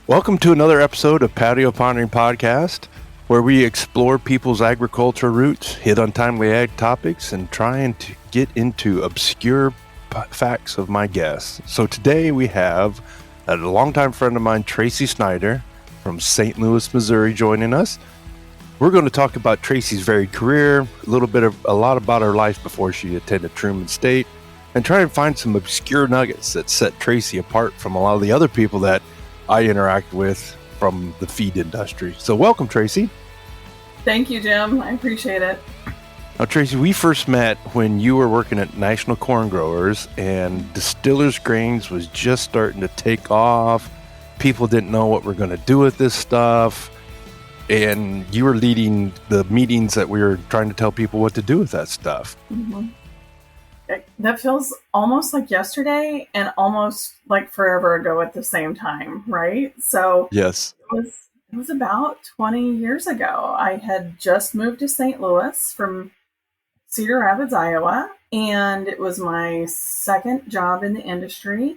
Welcome to another episode of Patio Pondering Podcast, where we explore people's agriculture roots, hit on timely ag topics, and trying to get into obscure facts of my guests. So today we have a longtime friend of mine, Tracey Snider from St. Louis, Missouri, joining us. We're going to talk about Tracey's varied career, a lot about her life before she attended Truman State, and try and find some obscure nuggets that set Tracey apart from a lot of the other people that I interact with from the feed industry. So welcome, Tracey. Thank you, Jim. I appreciate it. Now, Tracey, we first met when you were working at National Corn Growers and Distillers Grains was just starting to take off. People didn't know what we're going to do with this stuff. And you were leading the meetings that we were trying to tell people what to do with that stuff. Mm-hmm. That feels almost like yesterday and almost like forever ago at the same time, right? So yes, it was about 20 years ago. I had just moved to St. Louis from Cedar Rapids, Iowa, and it was my second job in the industry.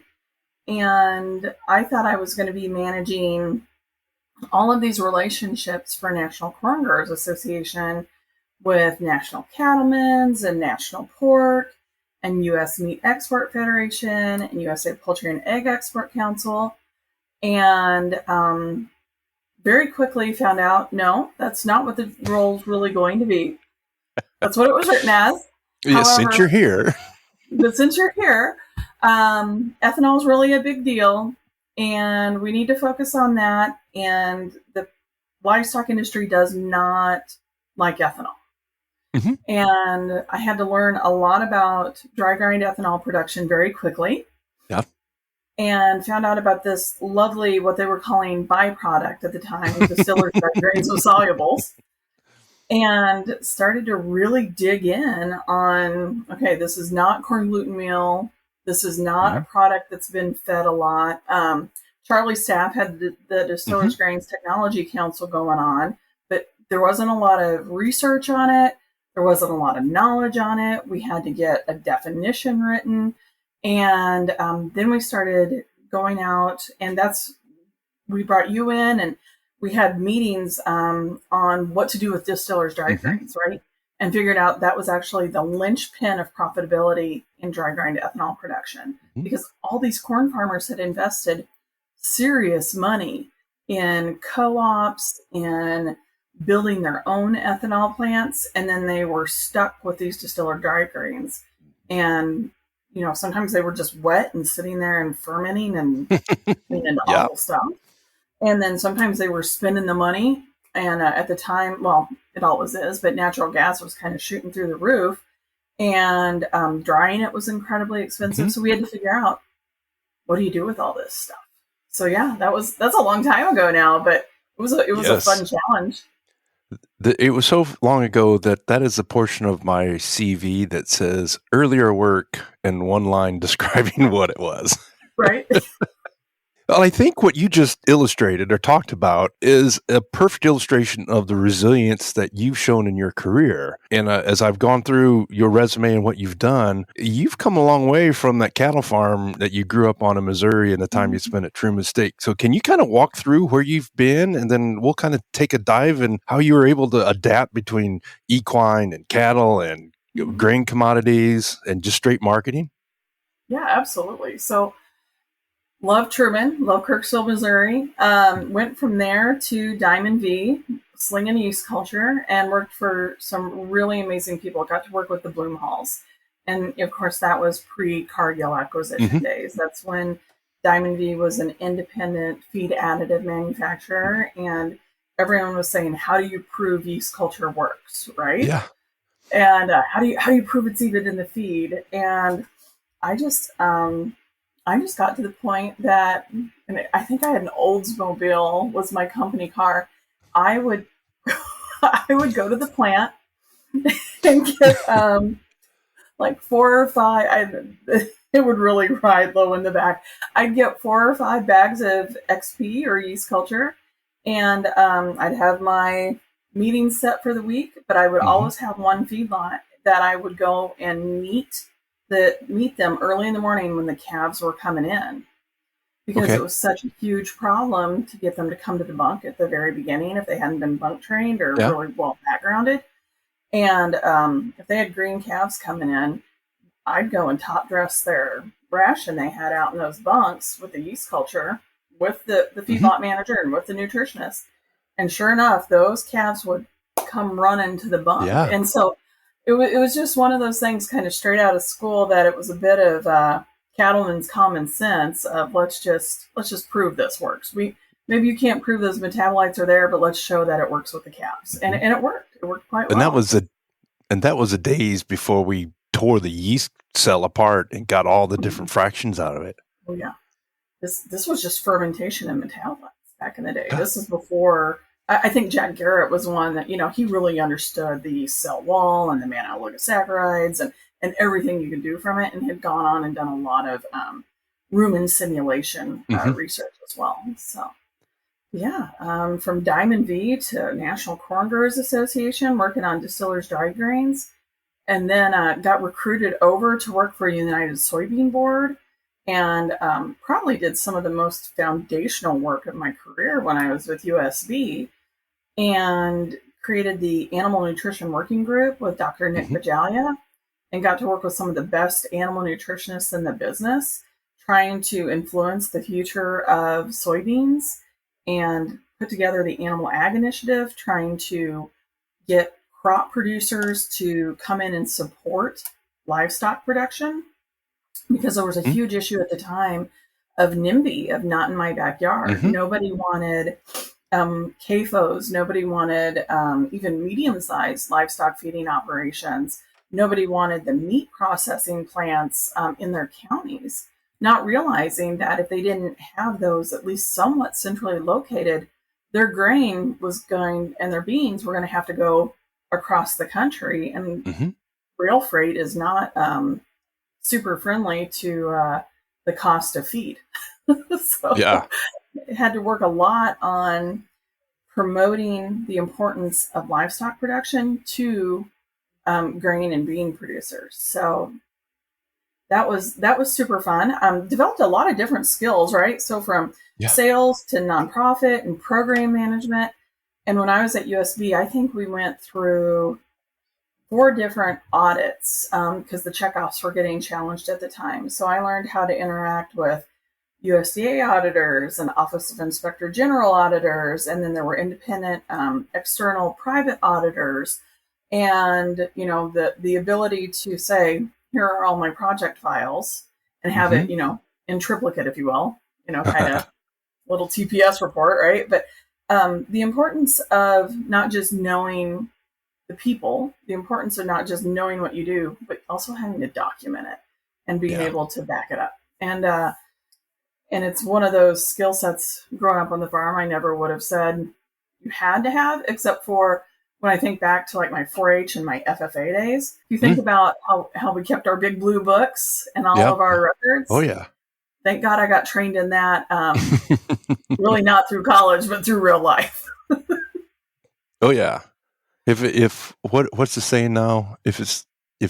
And I thought I was going to be managing all of these relationships for National Corn Growers Association with National Cattlemen's and National Pork and U.S. Meat Export Federation and USA Poultry and Egg Export Council. And very quickly found out, no, that's not what the role's really going to be. That's what it was written as. Yes, however, since you're here. But since you're here, ethanol is really a big deal. And we need to focus on that. And the livestock industry does not like ethanol. Mm-hmm. And I had to learn a lot about dry grind ethanol production very quickly. Yeah. And found out about this lovely, what they were calling byproduct at the time, distillers dry grains with solubles. And started to really dig in on, okay, this is not corn gluten meal. This is not a product that's been fed a lot. Charlie Staff had the Distillers Grains Technology Council going on, but there wasn't a lot of research on it. There wasn't a lot of knowledge on it. We had to get a definition written. And then we started going out, and we brought you in, and we had meetings on what to do with distillers dry grains, right? And figured out that was actually the linchpin of profitability in dry grind ethanol production, because all these corn farmers had invested serious money in co-ops and building their own ethanol plants, and then they were stuck with these distiller dry grains. And sometimes they were just wet and sitting there and fermenting and awful stuff. And then sometimes they were spending the money. And at the time, well, it always is, but natural gas was kind of shooting through the roof, and drying it was incredibly expensive. So we had to figure out, what do you do with all this stuff? So yeah, that's a long time ago now, but it was a fun challenge. It was so long ago that is a portion of my CV that says earlier work and one line describing what it was. Right. Well, I think what you just illustrated or talked about is a perfect illustration of the resilience that you've shown in your career. And as I've gone through your resume and what you've done, you've come a long way from that cattle farm that you grew up on in Missouri and the time you spent at Truman State. So can you kind of walk through where you've been, and then we'll kind of take a dive in how you were able to adapt between equine and cattle and grain commodities and just straight marketing? Yeah, absolutely. So love Truman, love Kirksville, Missouri. Went from there to Diamond V, slinging yeast culture, and worked for some really amazing people. Got to work with the Bloom Halls. And of course, that was pre-Cargill acquisition days. That's when Diamond V was an independent feed additive manufacturer. And everyone was saying, how do you prove yeast culture works, right? Yeah. And how do you prove it's even in the feed? And I just got to the point that, and I think I had an Oldsmobile was my company car. I would go to the plant and get like 4 or 5. It would really ride low in the back. I'd get 4 or 5 bags of XP or yeast culture, and I'd have my meetings set for the week. But I would always have one feedlot that I would go and meet them early in the morning when the calves were coming in. because it Okay. was such a huge problem to get them to come to the bunk at the very beginning if they hadn't been bunk trained or Yeah. really well backgrounded. And if they had green calves coming in, I'd go and top dress their ration they had out in those bunks with the yeast culture, with the Hmm. feedlot manager and with the nutritionist. And sure enough, those calves would come running to the bunk. Yeah. And so it was just one of those things kind of straight out of school that it was a bit of cattleman's common sense of let's just prove this works. Maybe you can't prove those metabolites are there, but let's show that it works with the calves. And Hmm. it worked. It worked quite And that well. was the days before we tore the yeast cell apart and got all the different fractions out of it. Oh yeah. This was just fermentation and metabolites back in the day. Yeah. This is before I think Jack Garrett was one that, he really understood the cell wall and the mannose-oligosaccharides and everything you could do from it, and had gone on and done a lot of rumen simulation Hmm. research as well. So yeah, from Diamond V to National Corn Growers Association, working on distillers' dry grains, and then got recruited over to work for United Soybean Board, and probably did some of the most foundational work of my career when I was with USB, and created the Animal Nutrition Working Group with Dr. Nick Hmm. Bajalia, and got to work with some of the best animal nutritionists in the business, trying to influence the future of soybeans, and put together the Animal Ag Initiative, trying to get crop producers to come in and support livestock production, because there was a huge issue at the time of NIMBY, of not in my backyard. Hmm. Nobody wanted CAFOs. Nobody wanted even medium-sized livestock feeding operations. Nobody wanted the meat processing plants in their counties, not realizing that if they didn't have those at least somewhat centrally located, their grain was going and their beans were going to have to go across the country. And Hmm. rail freight is not super friendly to the cost of feed. Yeah. So it had to work a lot on promoting the importance of livestock production to grain and bean producers. So that was super fun. Developed a lot of different skills, right? So from Yeah. sales to nonprofit and program management. And when I was at USB, I think we went through 4 different audits because the checkoffs were getting challenged at the time. So I learned how to interact with USDA auditors and Office of Inspector General auditors, and then there were independent external private auditors, and the ability to say, here are all my project files, and have Hmm. it in triplicate, if you will, kind of little TPS report, right? But the importance of not just knowing the people, the importance of not just knowing what you do, but also having to document it and being Yeah. able to back it up. And it's one of those skill sets growing up on the farm I never would have said you had to have, except for when I think back to like my 4-H and my FFA days. If you think about how we kept our big blue books and all Yeah. of our records, Oh yeah. thank God I got trained in that. Really not through college, but through real life. Oh yeah. If what's the saying now? If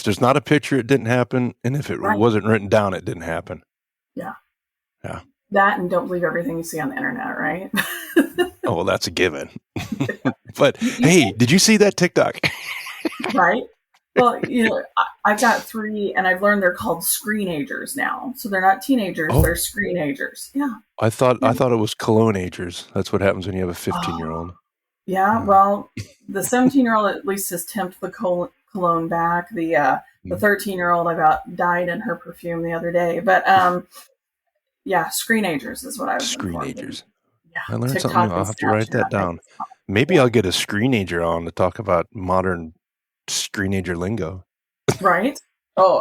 there's not a picture, it didn't happen, and if it Right. wasn't written down, it didn't happen. Yeah. Yeah. That, and don't believe everything you see on the internet, right? Oh well, that's a given. But You hey, did you see that TikTok? right? Well, I've got 3, and I've learned they're called screenagers now. So they're not teenagers; Oh. they're screenagers. Yeah. I thought it was cologne-agers. That's what happens when you have a 15-year-old. Yeah. Well, the 17-year-old at least has tempted the cologne back. The 13-year-old, I about died in her perfume the other day. But yeah, screenagers is what I was informed. Screenagers. Yeah, I learned something TikTok new. I'll and have to write that Snapchat. down. Maybe I'll get a screenager on to talk about modern screenager lingo. Right? Oh,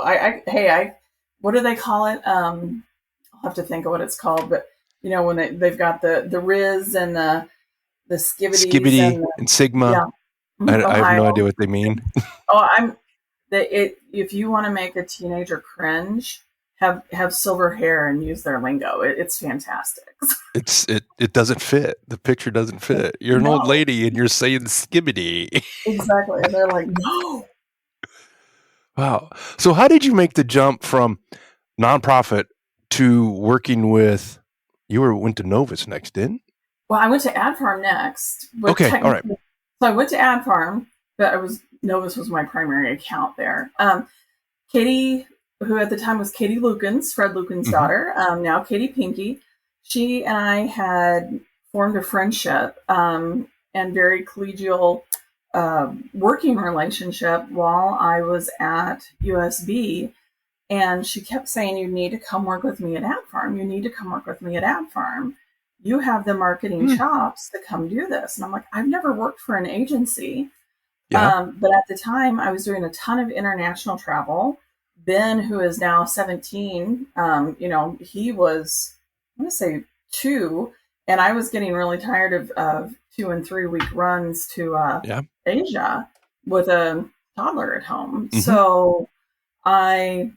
what do they call it? I'll have to think of what it's called, but when they've got the Riz and the skibbities Skibbity and Sigma. yeah. I have no idea what they mean. Oh, if you want to make a teenager cringe, have silver hair and use their lingo. It's fantastic. It doesn't fit. The picture doesn't fit. You're an old lady and you're saying skibbity. Exactly. And they're like, no. Wow. So how did you make the jump from nonprofit to working with you went to Novus next, didn't? Well, I went to Ad Farm next. Okay, all right. So I went to Ad Farm, but Novus was my primary account there. Katie, who at the time was Katie Lukens, Fred Lukens' daughter, now Katie Pinky, she and I had formed a friendship and very collegial working relationship while I was at USB. And she kept saying, you need to come work with me at Ad Farm. You need to come work with me at Ad Farm. You have the marketing chops to come do this. And I'm like, I've never worked for an agency. Yeah. But at the time, I was doing a ton of international travel. Ben, who is now 17, he was, I want to say 2. And I was getting really tired of 2 and 3 week runs to Asia with a toddler at home. So I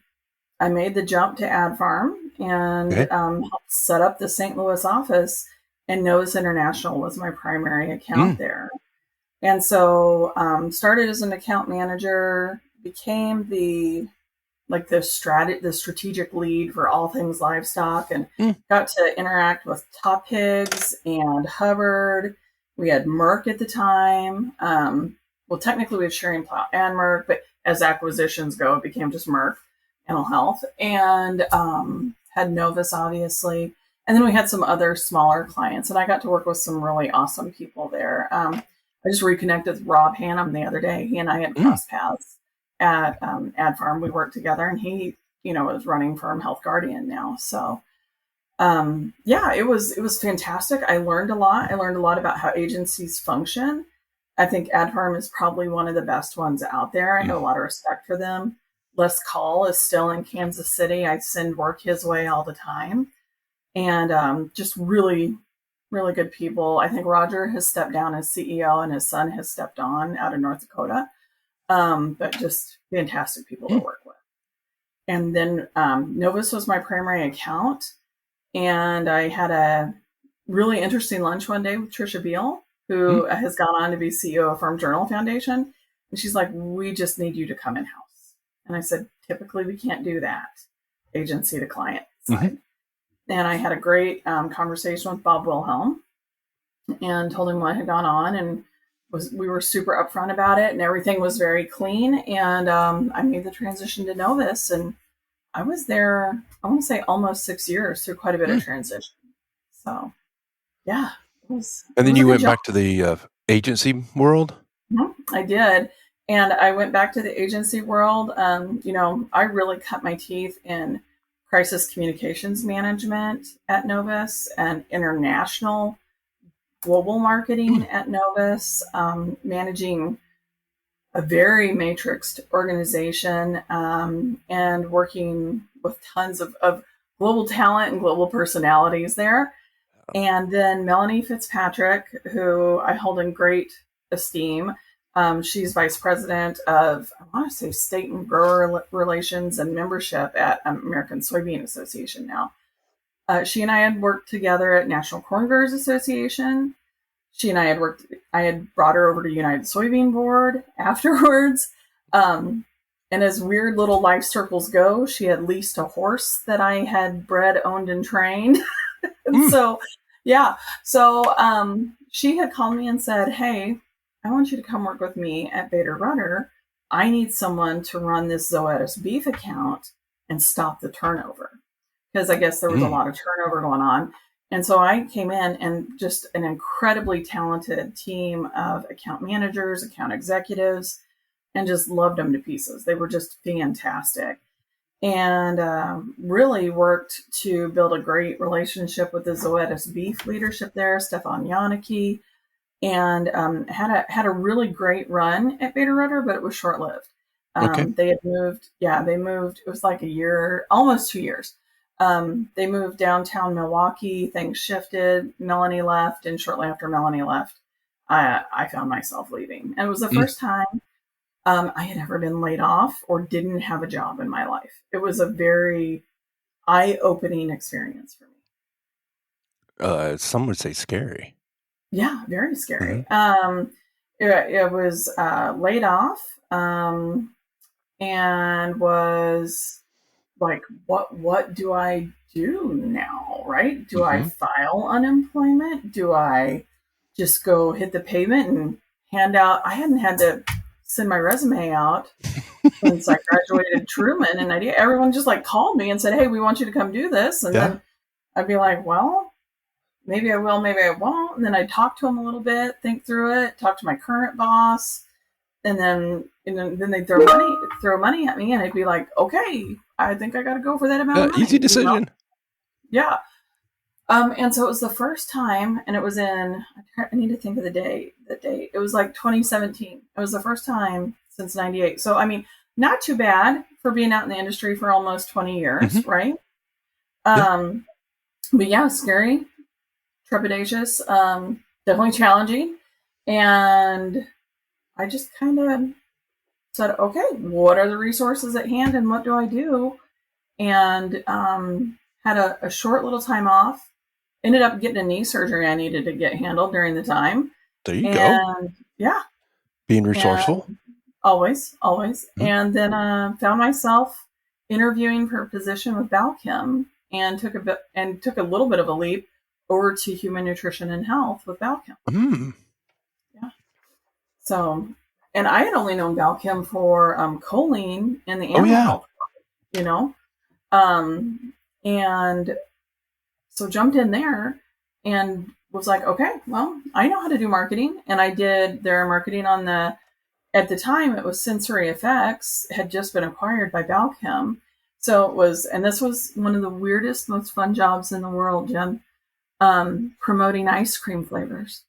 made the jump to Ad Farm and helped set up the St. Louis office, and Novus International was my primary account there. And so started as an account manager, became the strategic lead for all things livestock, and got to interact with Top Pigs and Hubbard. We had Merck at the time. Well, technically we had Shearing Plow and Merck, but as acquisitions go, it became just Merck. Mental health, and had Novus, obviously. And then we had some other smaller clients, and I got to work with some really awesome people there. I just reconnected with Rob Hannum the other day. He and I had crossed paths at Ad Farm. We worked together, and he, is running Firm Health Guardian now. So, it was fantastic. I learned a lot. I learned a lot about how agencies function. I think Ad Farm is probably one of the best ones out there. I have a lot of respect for them. Les Call is still in Kansas City. I send work his way all the time. And just really, really good people. I think Roger has stepped down as CEO and his son has stepped on out of North Dakota. But just fantastic people to work with. And then Novus was my primary account. And I had a really interesting lunch one day with Trisha Beal, who has gone on to be CEO of Farm Journal Foundation. And she's like, we just need you to come in-house. And I said, typically we can't do that, agency to client side. And I had a great conversation with Bob Wilhelm and told him what had gone on, and we were super upfront about it, and everything was very clean. And I made the transition to Novus, and I was there, I want to say almost 6 years, through quite a bit of transition. So, yeah. And then you went back to the agency world? I did. And I went back to the agency world. I really cut my teeth in crisis communications management at Novus and international global marketing at Novus, managing a very matrixed organization and working with tons of global talent and global personalities there. And then Melanie Fitzpatrick, who I hold in great esteem. She's vice president of, I want to say, state and grower relations and membership at American Soybean Association now. She and I had worked together at National Corn Growers Association. She and I had brought her over to United Soybean Board afterwards. And as weird little life circles go, she had leased a horse that I had bred, owned, and trained. So, yeah. So she had called me and said, hey, I want you to come work with me at Bader Rudder. I need someone to run this Zoetis beef account and stop the turnover. Because I guess there was a lot of turnover going on. And so I came in, and just an incredibly talented team of account managers, account executives, and just loved them to pieces. They were just fantastic. And really worked to build a great relationship with the Zoetis beef leadership there, Stefan Janicki, and had a really great run at Bader Rudder, but it was short-lived. They had moved, it was like a year, almost 2 years. They moved downtown Milwaukee, things shifted, Melanie left, and shortly after Melanie left, I found myself leaving. And it was the first time I had ever been laid off or didn't have a job in my life. It was a very eye-opening experience for me. Some would say scary. Yeah, very scary. It was laid off and was like, what do I do now? right? Do I file unemployment? Do I just go hit the pavement and hand out? I hadn't had to send my resume out since I graduated Truman, and everyone just like called me and said, "Hey, we want you to come do this." And then I'd be like, "Well, maybe I will, maybe I won't." And then I'd talk to them a little bit, think through it, talk to my current boss, and then they'd throw money at me, and I'd be like, "Okay, I think I got to go for that amount of money." Easy decision. Yeah. And so it was the first time, and it was I need to think of the date. It was like 2017. It was the first time since 98. So, I mean, not too bad for being out in the industry for almost 20 years, right? But yeah, scary, trepidatious, definitely challenging. And I just kind of said, okay, what are the resources at hand and what do I do? And had a short little time off. Ended up getting a knee surgery I needed to get handled during the time. There you go. Yeah. Being resourceful. Always. And then found myself interviewing for a position with Balchem and took a little bit of a leap over to human nutrition and health with Balchem. Yeah. So, and I had only known Balchem for choline and the animal health, you know? And so jumped in there and was like, okay, well, I know how to do marketing. And I did their marketing at the time, it was Sensory Effects, had just been acquired by Balchem. So it was, and this was one of the weirdest, most fun jobs in the world, Jim, promoting ice cream flavors.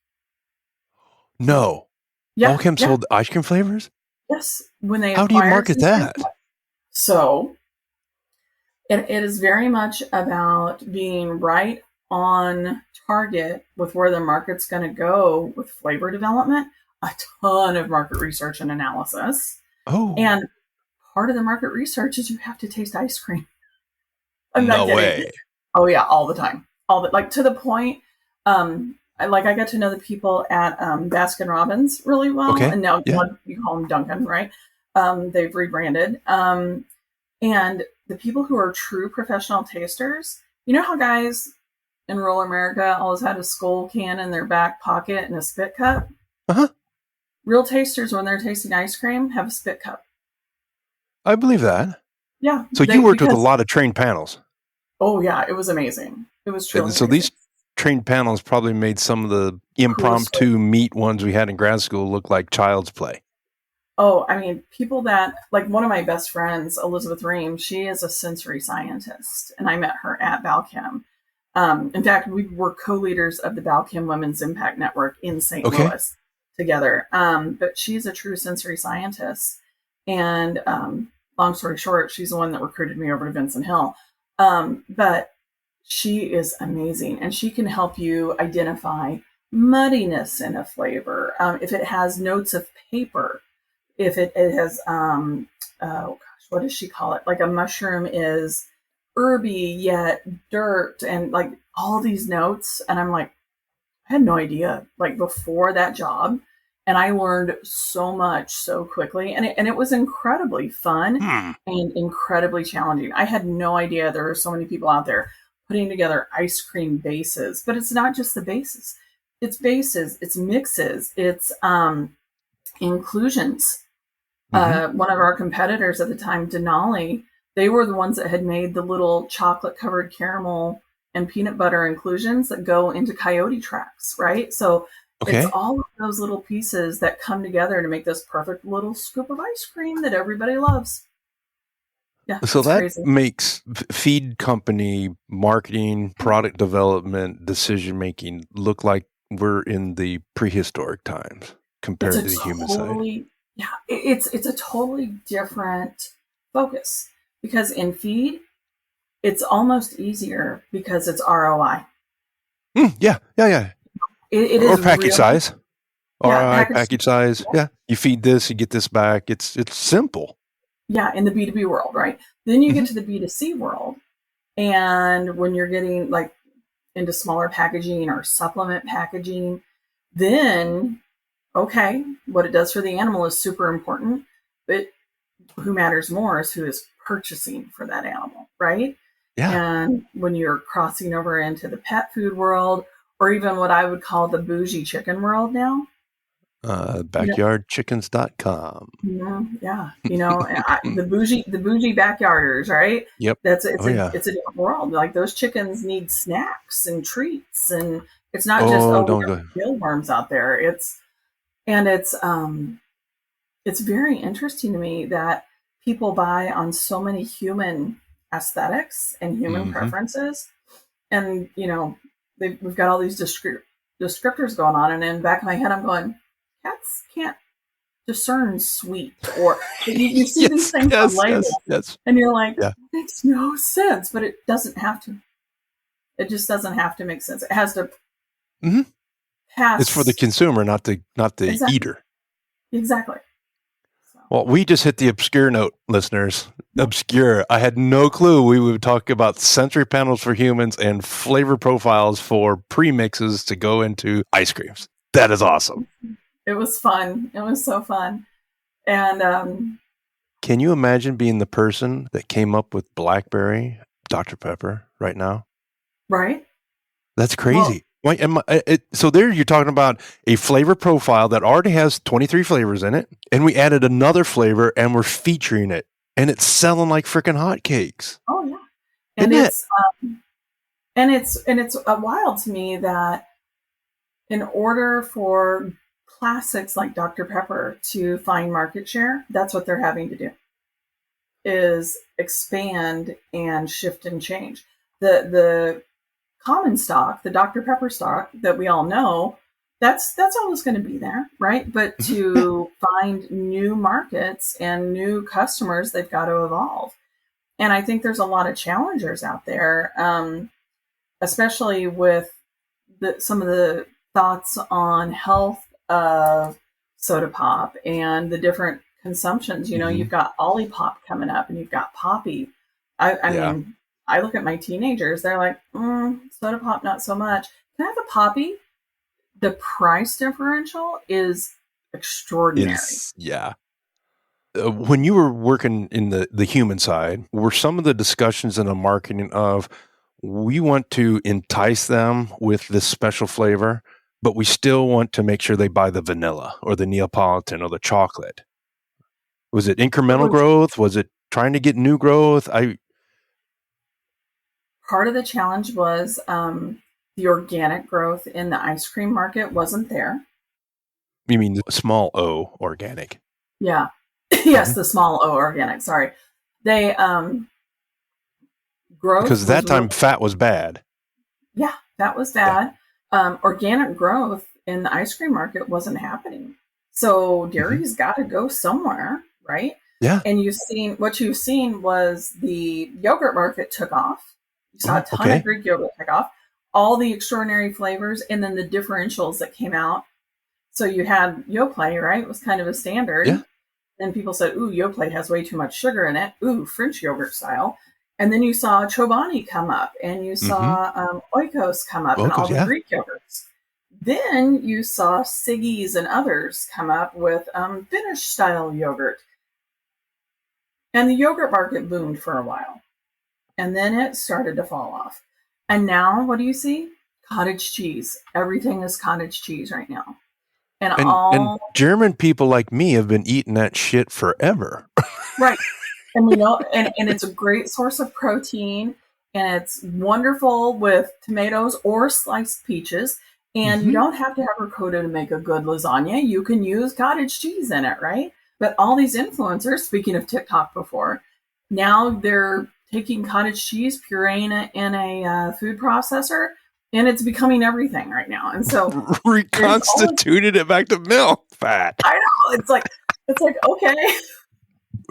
No. Yeah. Balchem sold ice cream flavors? Yes. When they How do you market that? So it is very much about being right on target with where the market's going to go with flavor development, a ton of market research and analysis. Oh. And part of the market research is you have to taste ice cream. No way. Oh yeah, all the time. Like to the point, I got to know the people at Baskin Robbins really well. Okay. And now you call them Dunkin', right? They've rebranded. And the people who are true professional tasters, you know how guys in rural America always had a Skull can in their back pocket and a spit cup? Real tasters, when they're tasting ice cream, have a spit cup. I believe that. Yeah. So you worked with a lot of trained panels. Oh, yeah. It was amazing. It was truly amazing. These trained panels probably made some of the impromptu meat ones we had in grad school look like child's play. Oh, I mean, people that, like one of my best friends, Elizabeth Ream, she is a sensory scientist, and I met her at Balchem. In fact, we were co-leaders of the Balchem Women's Impact Network in St. Louis together. But she's a true sensory scientist. And long story short, she's the one that recruited me over to Vincent Hill. But she is amazing, and she can help you identify muddiness in a flavor. If it has notes of paper, if it has, what does she call it? Like a mushroom is herby yet dirt, and like all these notes. And I'm like, I had no idea, like before that job. And I learned so much so quickly. And it was incredibly fun and incredibly challenging. I had no idea there were so many people out there putting together ice cream bases. But it's not just the bases. It's bases, it's mixes, it's inclusions. One of our competitors at the time, Denali, they were the ones that had made the little chocolate covered caramel and peanut butter inclusions that go into coyote tracks, right? So it's all of those little pieces that come together to make this perfect little scoop of ice cream that everybody loves. Yeah. So that crazy. Makes feed company marketing, product development, decision making look like we're in the prehistoric times compared to the human side. Yeah, it's a totally different focus, because in feed, it's almost easier because it's ROI. Yeah. It or is package size. Yeah, ROI, package size. Yeah, you feed this, you get this back. It's simple. Yeah, in the B2B world, right? Then you get to the B2C world, and when you're getting like into smaller packaging or supplement packaging, then okay, what it does for the animal is super important, but who matters more is who is purchasing for that animal, right? Yeah. And when you're crossing over into the pet food world, or even what I would call the bougie chicken world now, Backyardchickens.com. yeah, the bougie backyarders, right? Yep. It's Yeah. a different world. Like those chickens need snacks and treats, and it's not just Oh, we don't got go. mealworms out there. It's very interesting to me that people buy on so many human aesthetics and human Mm-hmm. preferences, and we've got all these descriptors going on, and in the back of my head, I'm going, cats can't discern sweet, or you see these Yes, things on yes, labels, yes, yes. and you're like, Yeah. makes no sense, but it doesn't have to. It just doesn't have to make sense. It has to Mm-hmm. It's for the pass. consumer, not the Exactly. eater. Exactly. So, Well, we just hit the obscure note, listeners. yeah. Obscure. I had no clue we would talk about sensory panels for humans and flavor profiles for premixes to go into ice creams. That is awesome. It was fun. It was so fun. And Can you imagine being the person that came up with Blackberry Dr. Pepper right now? right? That's Well, crazy. So there you're talking about a flavor profile that already has 23 flavors in it, and we added another flavor and we're featuring it, and it's selling like freaking hotcakes. oh yeah, and Isn't it? it's wild to me that in order for classics like Dr. Pepper to find market share, that's what they're having to do, is expand and shift and change. The common stock, the Dr. Pepper stock that we all know, that's always going to be there, right? But Yeah. to find new markets and new customers, they've got to evolve. And I think there's a lot of challengers out there, especially with some of the thoughts on health of soda pop and the different consumptions. Mm-hmm. You've got Olipop coming up, and you've got Poppy. I Yeah. mean, I look at my teenagers; they're like, soda pop, not so much. Can I have a Poppy? The price differential is extraordinary. Yeah. When you were working in the human side, were some of the discussions in the marketing of we want to entice them with this special flavor, but we still want to make sure they buy the vanilla or the Neapolitan or the chocolate? Was it It incremental was growth? Was it trying to get new growth? part of the challenge was the organic growth in the ice cream market wasn't there. You mean the small O organic? Yeah. Yes, Mhm. the small O organic. Sorry. They growth Because was that really, time fat was bad. yeah, that was Yeah. bad. Organic growth in the ice cream market wasn't happening. So dairy's got to go somewhere, right? Yeah. And what you've seen was the yogurt market took off. You saw a Oh, ton of okay. Greek yogurt take off, all the extraordinary flavors, and then the differentials that came out. So you had Yoplait, right? It was kind of a standard. Yeah. Then people said, ooh, Yoplait has way too much sugar in it. Ooh, French yogurt style. And then you saw Chobani come up, and you Mm-hmm. saw Oikos come up, and all Locals, the yeah. Greek yogurts. Then you saw Siggy's and others come up with Finnish style yogurt. And the yogurt market boomed for a while. And then it started to fall off. And now, what do you see? Cottage cheese. Everything is cottage cheese right now. And And German people like me have been eating that shit forever. right. And and it's a great source of protein, and it's wonderful with tomatoes or sliced peaches. And you don't have to have ricotta to make a good lasagna. You can use cottage cheese in it, right? But all these influencers, speaking of TikTok before, now they're taking cottage cheese, pureeing it in a food processor, and it's becoming everything right now. And so Reconstituted it back to milk fat. I know, it's like okay,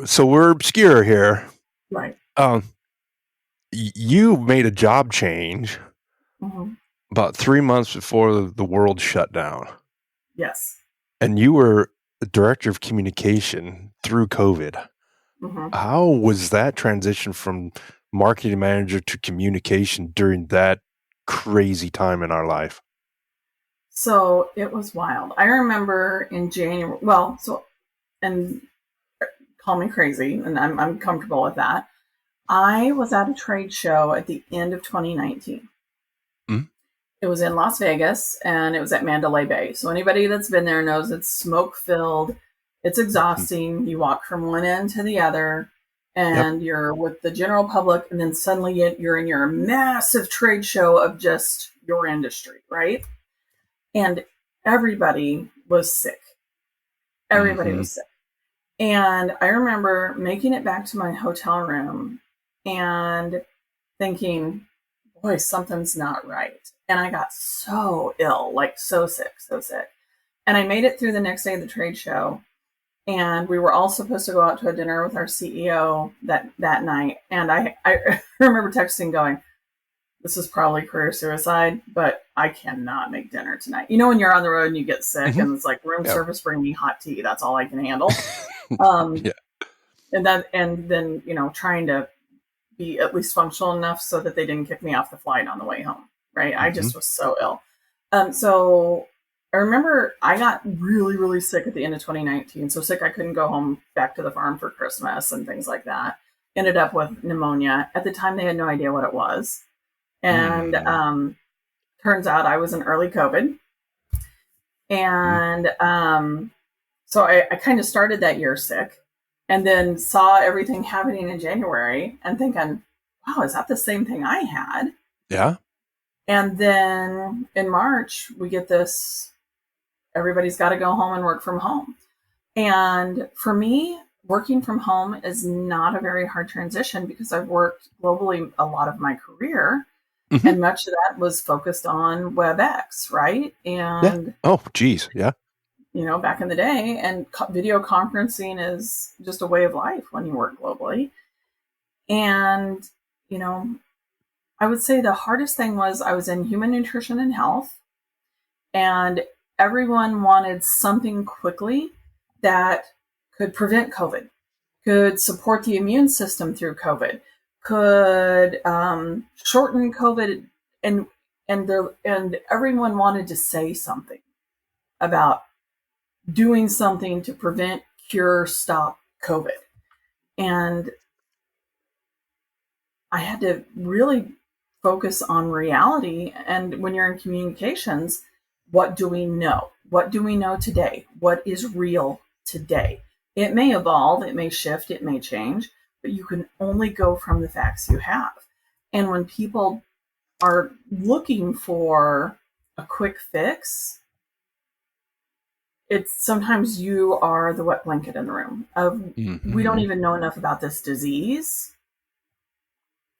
So we're obscure here. right. You made a job change Mm-hmm. about 3 months before the world shut down, Yes. and you were the director of communication through COVID. Mm-hmm. How was that transition from marketing manager to communication during that crazy time in our life? So it was wild. I remember in January. And call me crazy, and I'm comfortable with that. I was at a trade show at the end of 2019. Mm. It was in Las Vegas, and it was at Mandalay Bay. So anybody that's been there knows it's smoke-filled. It's exhausting. You walk from one end to the other, Yep. and you're with the general public, and then suddenly you're in your massive trade show of just your industry, right? And everybody was sick. Everybody Mm-hmm. was sick. And I remember making it back to my hotel room and thinking, boy, something's not right. And I got so ill, like so sick, so sick. And I made it through the next day of the trade show. And we were all supposed to go out to a dinner with our CEO that night. And I remember texting going, this is probably career suicide, but I cannot make dinner tonight. You know, when you're on the road and you get sick Mm-hmm. and it's like room Yeah. service, bring me hot tea. That's all I can handle. Um, Yeah. and then, you know, trying to be at least functional enough so that they didn't kick me off the flight on the way home. Right. I just was so ill. So I remember I got really, really sick at the end of 2019. So sick I couldn't go home back to the farm for Christmas and things like that. Ended up with pneumonia. At the time, they had no idea what it was. And turns out I was in early COVID. And so I kind of started that year sick and then saw everything happening in January and thinking, wow, is that the same thing I had? Yeah. And then in March, we get this, everybody's got to go home and work from home. And for me, working from home is not a very hard transition because I've worked globally a lot of my career. Mm-hmm. And much of that was focused on WebEx, right? And yeah. Oh, geez. Yeah. you know, back in the day, and video conferencing is just a way of life when you work globally. And, you know, I would say the hardest thing was I was in human nutrition and health, and everyone wanted something quickly that could prevent COVID, could support the immune system through COVID, could shorten COVID, and everyone wanted to say something about doing something to prevent, cure, stop COVID. And I had to really focus on reality. And when you're in communications, what do we know? What do we know today? What is real today? It may evolve, it may shift, it may change, but you can only go from the facts you have. And when people are looking for a quick fix, it's sometimes you are the wet blanket in the room of we don't even know enough about this disease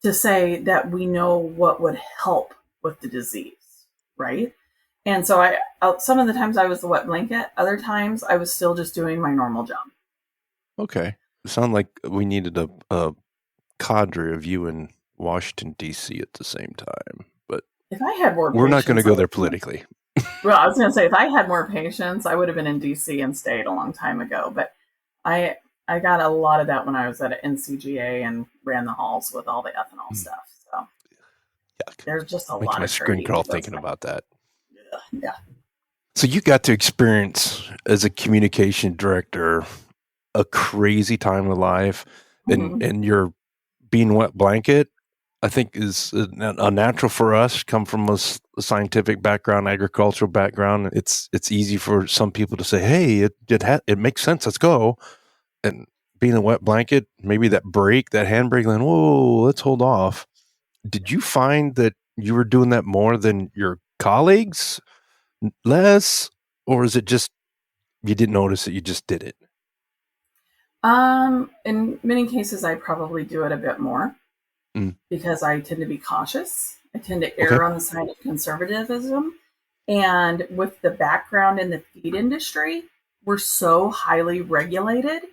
to say that we know what would help with the disease, right? And so I some of the times I was the wet blanket, other times I was still just doing my normal job. Okay. It sounded like we needed a cadre of you in Washington, D.C. at the same time. But if I had more we're not going to patience, go there politically. Well, I was going to say, if I had more patience, I would have been in DC and stayed a long time ago. But I got a lot of that when I was at NCGA and ran the halls with all the ethanol stuff. So Yuck. there's just a Making lot my of screen crawl trading. thinking about that. Yeah. So you got to experience as a communication director a crazy time of life, and your being wet blanket, I think, is unnatural for us. Come from a scientific background, agricultural background. It's easy for some people to say, "Hey, it makes sense. Let's go." And being a wet blanket, maybe that handbrake, then whoa, let's hold off. Did you find that you were doing that more than your colleagues? Less, or is it just you didn't notice it, you just did it? In many cases, I probably do it a bit more because I tend to be cautious. I tend to err on the side of conservatism. And with the background in the feed industry, we're so highly regulated.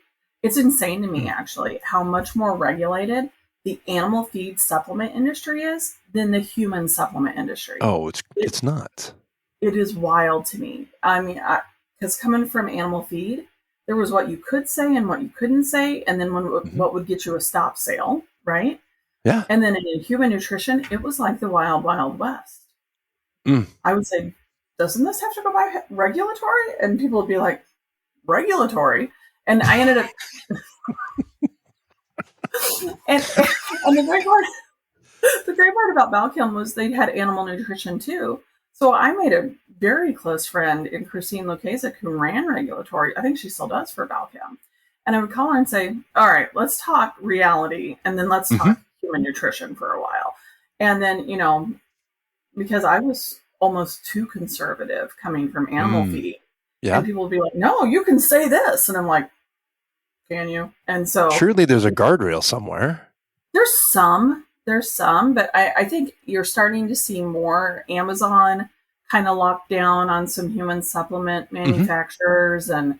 It's insane to me, actually, how much more regulated the animal feed supplement industry is than the human supplement industry. Oh, it's nuts. It is wild to me. I mean, because coming from animal feed, there was what you could say and what you couldn't say, and then what would get you a stop sale, right? Yeah. And then in human nutrition, it was like the wild, wild west. I would say, doesn't this have to go by regulatory? And people would be like, regulatory? And I ended up... and the great part about Balchem was they had animal nutrition too. So I made a very close friend in Christine Lukasik who ran regulatory. I think she still does for Balchem. And I would call her and say, all right, let's talk reality and then let's talk human nutrition for a while. And then, because I was almost too conservative coming from animal feed. Yeah. And people would be like, no, you can say this. And I'm like, can you? And so surely there's a guardrail somewhere. There's some, but I think you're starting to see more Amazon kind of locked down on some human supplement manufacturers. And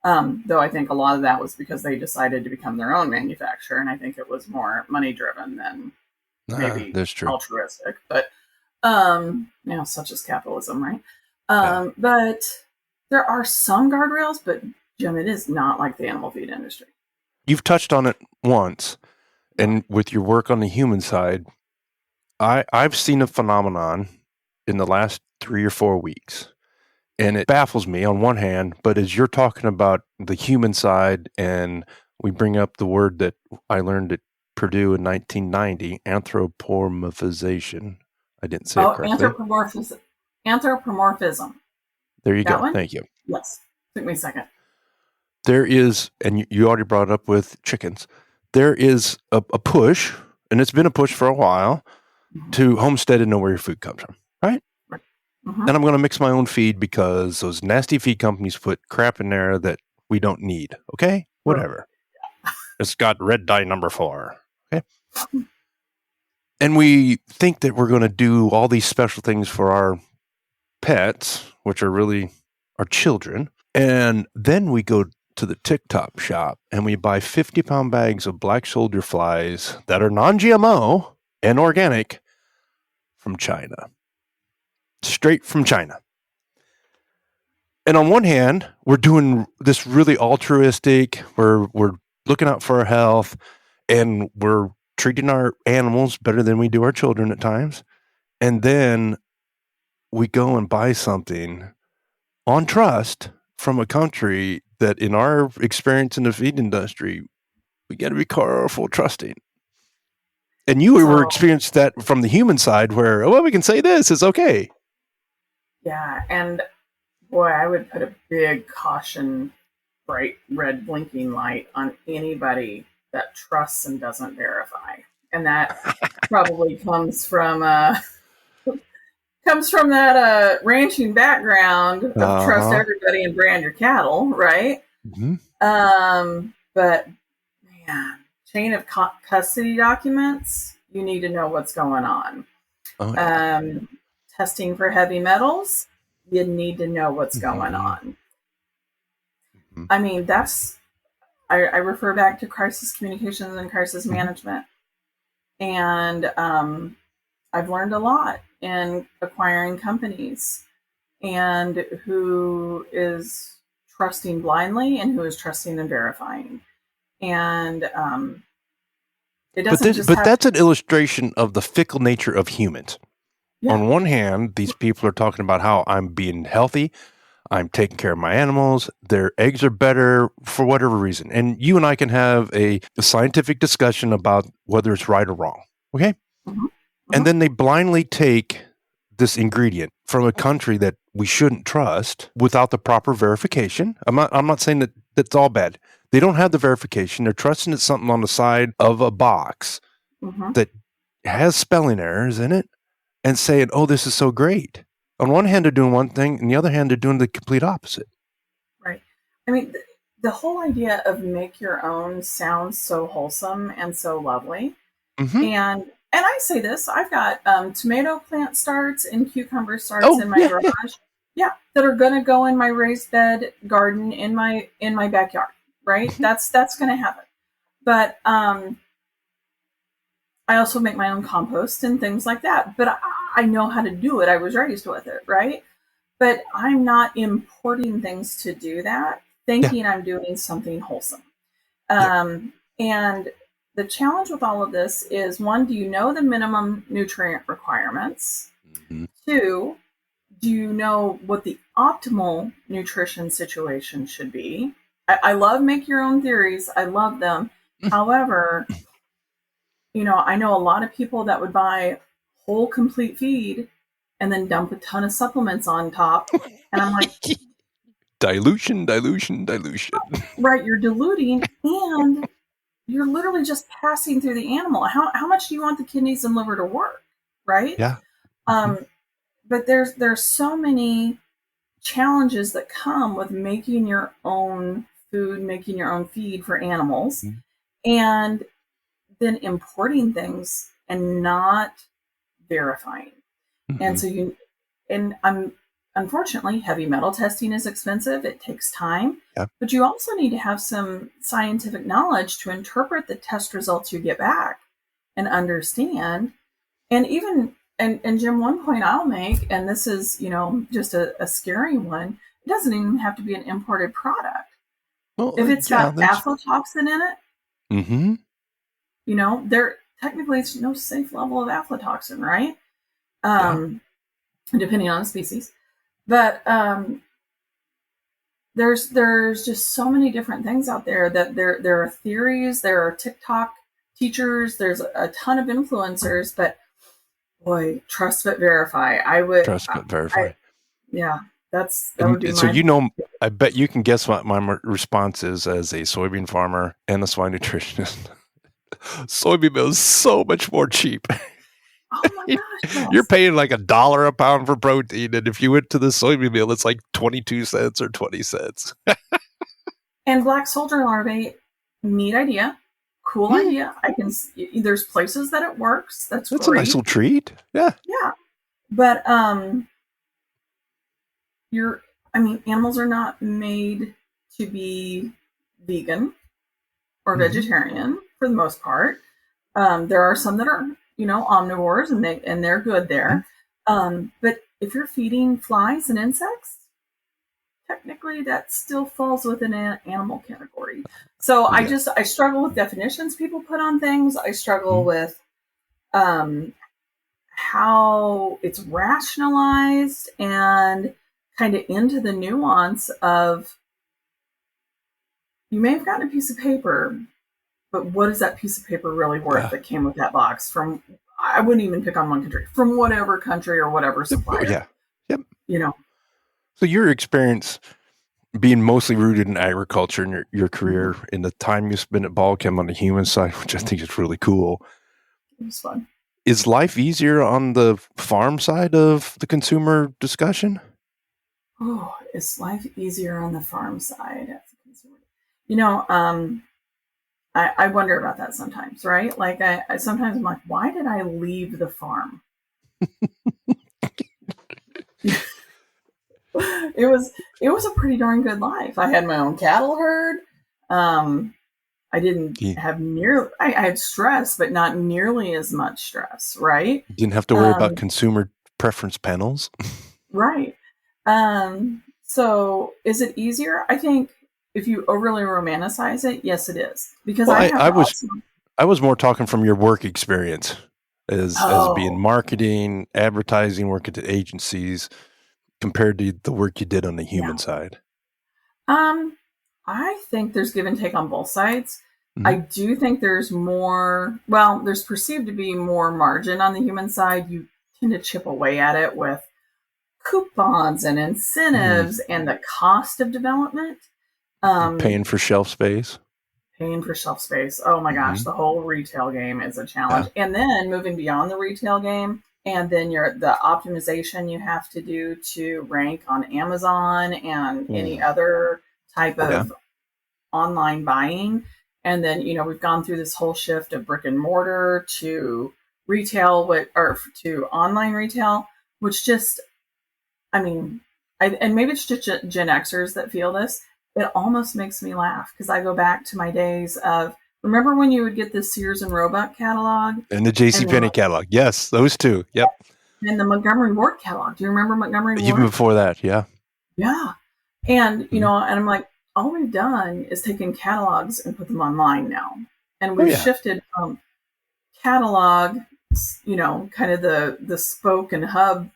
though I think a lot of that was because they decided to become their own manufacturer. And I think it was more money driven than maybe that's true. Altruistic. But, such as capitalism, right? But there are some guardrails, but Jim, it is not like the animal feed industry. You've touched on it once. And with your work on the human side, I've seen a phenomenon in the last 3 or 4 weeks. And it baffles me on one hand, but as you're talking about the human side, and we bring up the word that I learned at Purdue in 1990, anthropomorphization. I didn't say it correctly. Anthropomorphism. There you go. One? Thank you. Yes. Took me a second. There is, and you already brought it up with chickens, there is a push, and it's been a push for a while, to homestead and know where your food comes from, right? And I'm going to mix my own feed because those nasty feed companies put crap in there that we don't need, okay? Whatever. It's got red dye number 4, okay? And we think that we're going to do all these special things for our pets, which are really our children, and then we go to the TikTok shop and we buy 50-pound bags of black soldier flies that are non-GMO and organic from China. Straight from China. And on one hand, we're doing this really altruistic, we're looking out for our health, and we're treating our animals better than we do our children at times. And then we go and buy something on trust from a country that, in our experience in the feed industry, we got to be careful trusting. And you were experienced that from the human side where, we can say this, it's okay. Yeah, and boy, I would put a big caution, bright red blinking light on anybody that trusts and doesn't verify. And that probably comes from that ranching background of trust everybody and brand your cattle, right? But man, chain of custody documents, you need to know what's going on. Testing for heavy metals, you need to know what's going on. I mean, I refer back to crisis communications and crisis management. And I've learned a lot in acquiring companies and who is trusting blindly and who is trusting and verifying. And it doesn't that's an illustration of the fickle nature of humans. Yeah. On one hand, these people are talking about how I'm being healthy, I'm taking care of my animals, their eggs are better for whatever reason. And you and I can have a scientific discussion about whether it's right or wrong, okay? And then they blindly take this ingredient from a country that we shouldn't trust without the proper verification. I'm not saying that that's all bad. They don't have the verification. They're trusting it's something on the side of a box that has spelling errors in it and saying, oh, this is so great. On one hand, they're doing one thing, and the other hand, they're doing the complete opposite. Right. I mean, the whole idea of make your own sounds so wholesome and so lovely. And I say this, I've got tomato plant starts and cucumber starts in my garage. Yeah, that are going to go in my raised bed garden in my backyard, right? That's going to happen. But I also make my own compost and things like that. But I know how to do it. I was raised with it, right? But I'm not importing things to do that, thinking I'm doing something wholesome. And the challenge with all of this is, one, do you know the minimum nutrient requirements? 2, do you know what the optimal nutrition situation should be? I love make your own theories. I love them. However, I know a lot of people that would buy whole complete feed and then dump a ton of supplements on top. And I'm like, Dilution, dilution, dilution. right, you're diluting and you're literally just passing through the animal. How much do you want the kidneys and liver to work? Right? Yeah. But there's so many challenges that come with making your own food, making your own feed for animals, and then importing things and not verifying. And so unfortunately, heavy metal testing is expensive. It takes time, but you also need to have some scientific knowledge to interpret the test results you get back and understand. And even, and Jim, one point I'll make, and this is, just a scary one, it doesn't even have to be an imported product. Well, if it's got aflatoxin in it, there technically it's no safe level of aflatoxin, right? Depending on the species. But there's just so many different things out there that there are theories, there are TikTok teachers, there's a ton of influencers, but boy, trust but verify. I would trust but verify. That would be so I bet you can guess what my response is as a soybean farmer and a swine nutritionist. Soybean meal is so much more cheap. Oh my gosh! Yes. You're paying like $1 a pound for protein, and if you went to the soybean meal, it's like 22 cents or 20 cents. And black soldier larvae, neat idea, cool idea. There's places that it works. That's great. A nice little treat. Yeah. But animals are not made to be vegan or vegetarian for the most part. There are some that are, omnivores, and they're good there. But if you're feeding flies and insects, technically that still falls within an animal category. So I struggle with definitions people put on things. I struggle with how it's rationalized and kind of into the nuance of, you may have gotten a piece of paper, but what is that piece of paper really worth that came with that box from, I wouldn't even pick on one country, from whatever country or whatever supplier. Yeah. Yep. So your experience being mostly rooted in agriculture in your career, in the time you spent at Balchem on the human side, which I think is really cool. It was fun. Is life easier on the farm side of the consumer discussion? Oh, is life easier on the farm side as a consumer? I wonder about that sometimes, right? Like I sometimes I'm like, why did I leave the farm? It was a pretty darn good life. I had my own cattle herd. I didn't have I had stress, but not nearly as much stress, right? Didn't have to worry about consumer preference panels. Right. So is it easier? I think if you overly romanticize it, yes, it is. Because I was more talking from your work experience as being marketing, advertising, working at agencies, compared to the work you did on the human side. I think there's give and take on both sides. I do think there's there's perceived to be more margin on the human side. You tend to chip away at it with coupons and incentives and the cost of development. Paying for shelf space. Oh my gosh, the whole retail game is a challenge. Yeah. And then moving beyond the retail game, and then the optimization you have to do to rank on Amazon and any other type of online buying. And then, we've gone through this whole shift of brick and mortar to retail, to online retail, which just, and maybe it's just Gen Xers that feel this. It almost makes me laugh because I go back to my days of, remember when you would get the Sears and Roebuck catalog? And the JCPenney catalog. Yes, those two. Yep. And the Montgomery Ward catalog. Do you remember Montgomery Ward? Even before that, yeah. Yeah. And, and I'm like, all we've done is taken catalogs and put them online now. And we've shifted from catalog, kind of the spoke and hub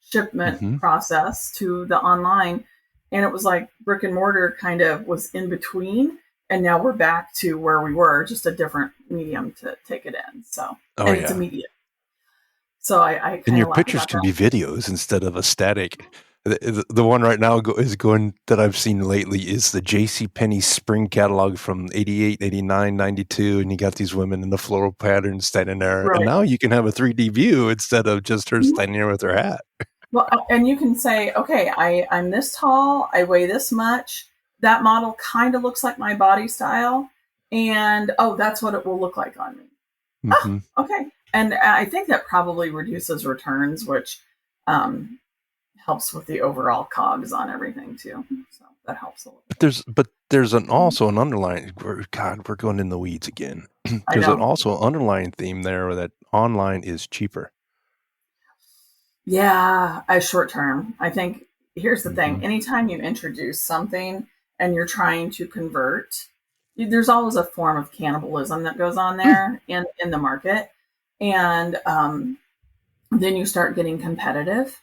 shipment process to the online. And it was like brick and mortar kind of was in between. And now we're back to where we were, just a different medium to take it in. So, and it's immediate. So I and kind your of laugh pictures about can that. be videos instead of a static. The one right now is going that I've seen lately is the JCPenney spring catalog from 88, 89, 92. And you got these women in the floral patterns standing there. Right. And now you can have a 3D view instead of just her Mhm. standing there with her hat. Well, and you can say, okay, I'm this tall, I weigh this much. That model kind of looks like my body style. And that's what it will look like on me. Mm-hmm. Oh, okay. And I think that probably reduces returns, which helps with the overall cogs on everything too. So that helps a little. But there's also an underlying. God, we're going in the weeds again. There's also an underlying theme there that online is cheaper. Yeah, as short term. I think here's the thing. Anytime you introduce something and you're trying to convert, there's always a form of cannibalism that goes on there in the market. And then you start getting competitive.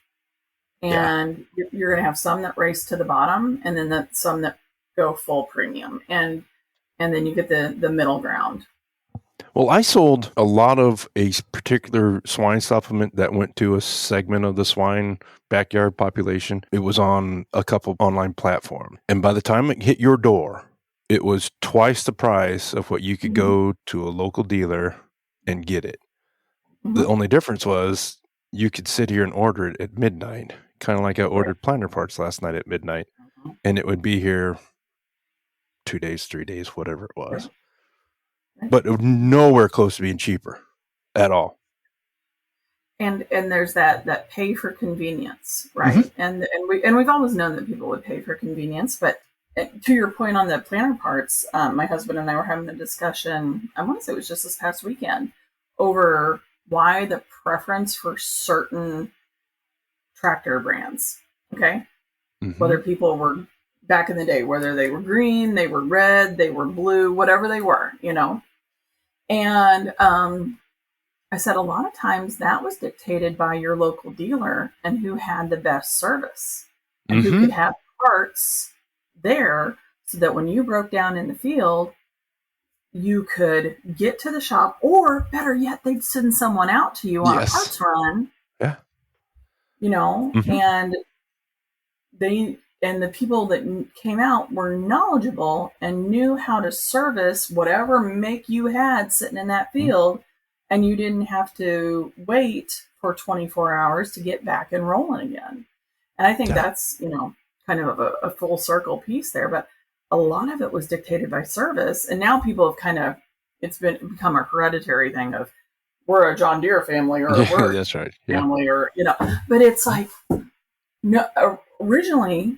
And you're going to have some that race to the bottom, and then some that go full premium. And then you get the middle ground. Well, I sold a lot of a particular swine supplement that went to a segment of the swine backyard population. It was on a couple online platforms. And by the time it hit your door, it was twice the price of what you could go to a local dealer and get it. The only difference was you could sit here and order it at midnight, kind of like I ordered planter parts last night at midnight, and it would be here 2 days, 3 days, whatever it was. But it was nowhere close to being cheaper at all. And there's that pay for convenience, right? And we've always known that people would pay for convenience. But to your point on the planter parts, my husband and I were having a discussion. I want to say it was just this past weekend over why the preference for certain tractor brands. Okay, whether people were back in the day, whether they were green, they were red, they were blue, whatever they were, And I said a lot of times that was dictated by your local dealer and who had the best service and who could have parts there so that when you broke down in the field, you could get to the shop, or better yet, they'd send someone out to you on a parts run. Yeah. And the people that came out were knowledgeable and knew how to service whatever make you had sitting in that field. And you didn't have to wait for 24 hours to get back and rolling again. And I think that's, kind of a full circle piece there. But a lot of it was dictated by service. And now people have it's become a hereditary thing of we're a John Deere family or we're that's right. family or, but it's like, no, originally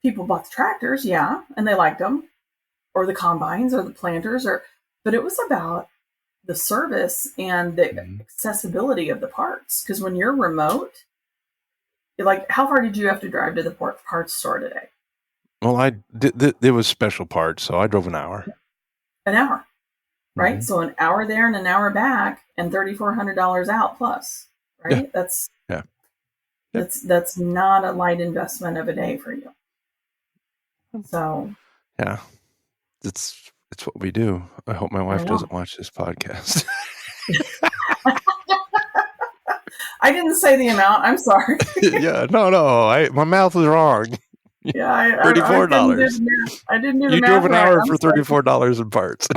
people bought the tractors. Yeah. And they liked them, or the combines or the planters, but it was about the service and the accessibility of the parts. Because when you're remote, how far did you have to drive to the parts store today? Well, there was special parts, so I drove an hour. An hour, right? So an hour there and an hour back, and $3,400 out plus, right? Yeah. That's not a light investment of a day for you. So yeah, it's what we do. I hope my wife doesn't watch this podcast. I didn't say the amount. I'm sorry. Yeah, no. My mouth was wrong. Yeah, $34. I didn't do the math. You drove an hour for $34 in parts.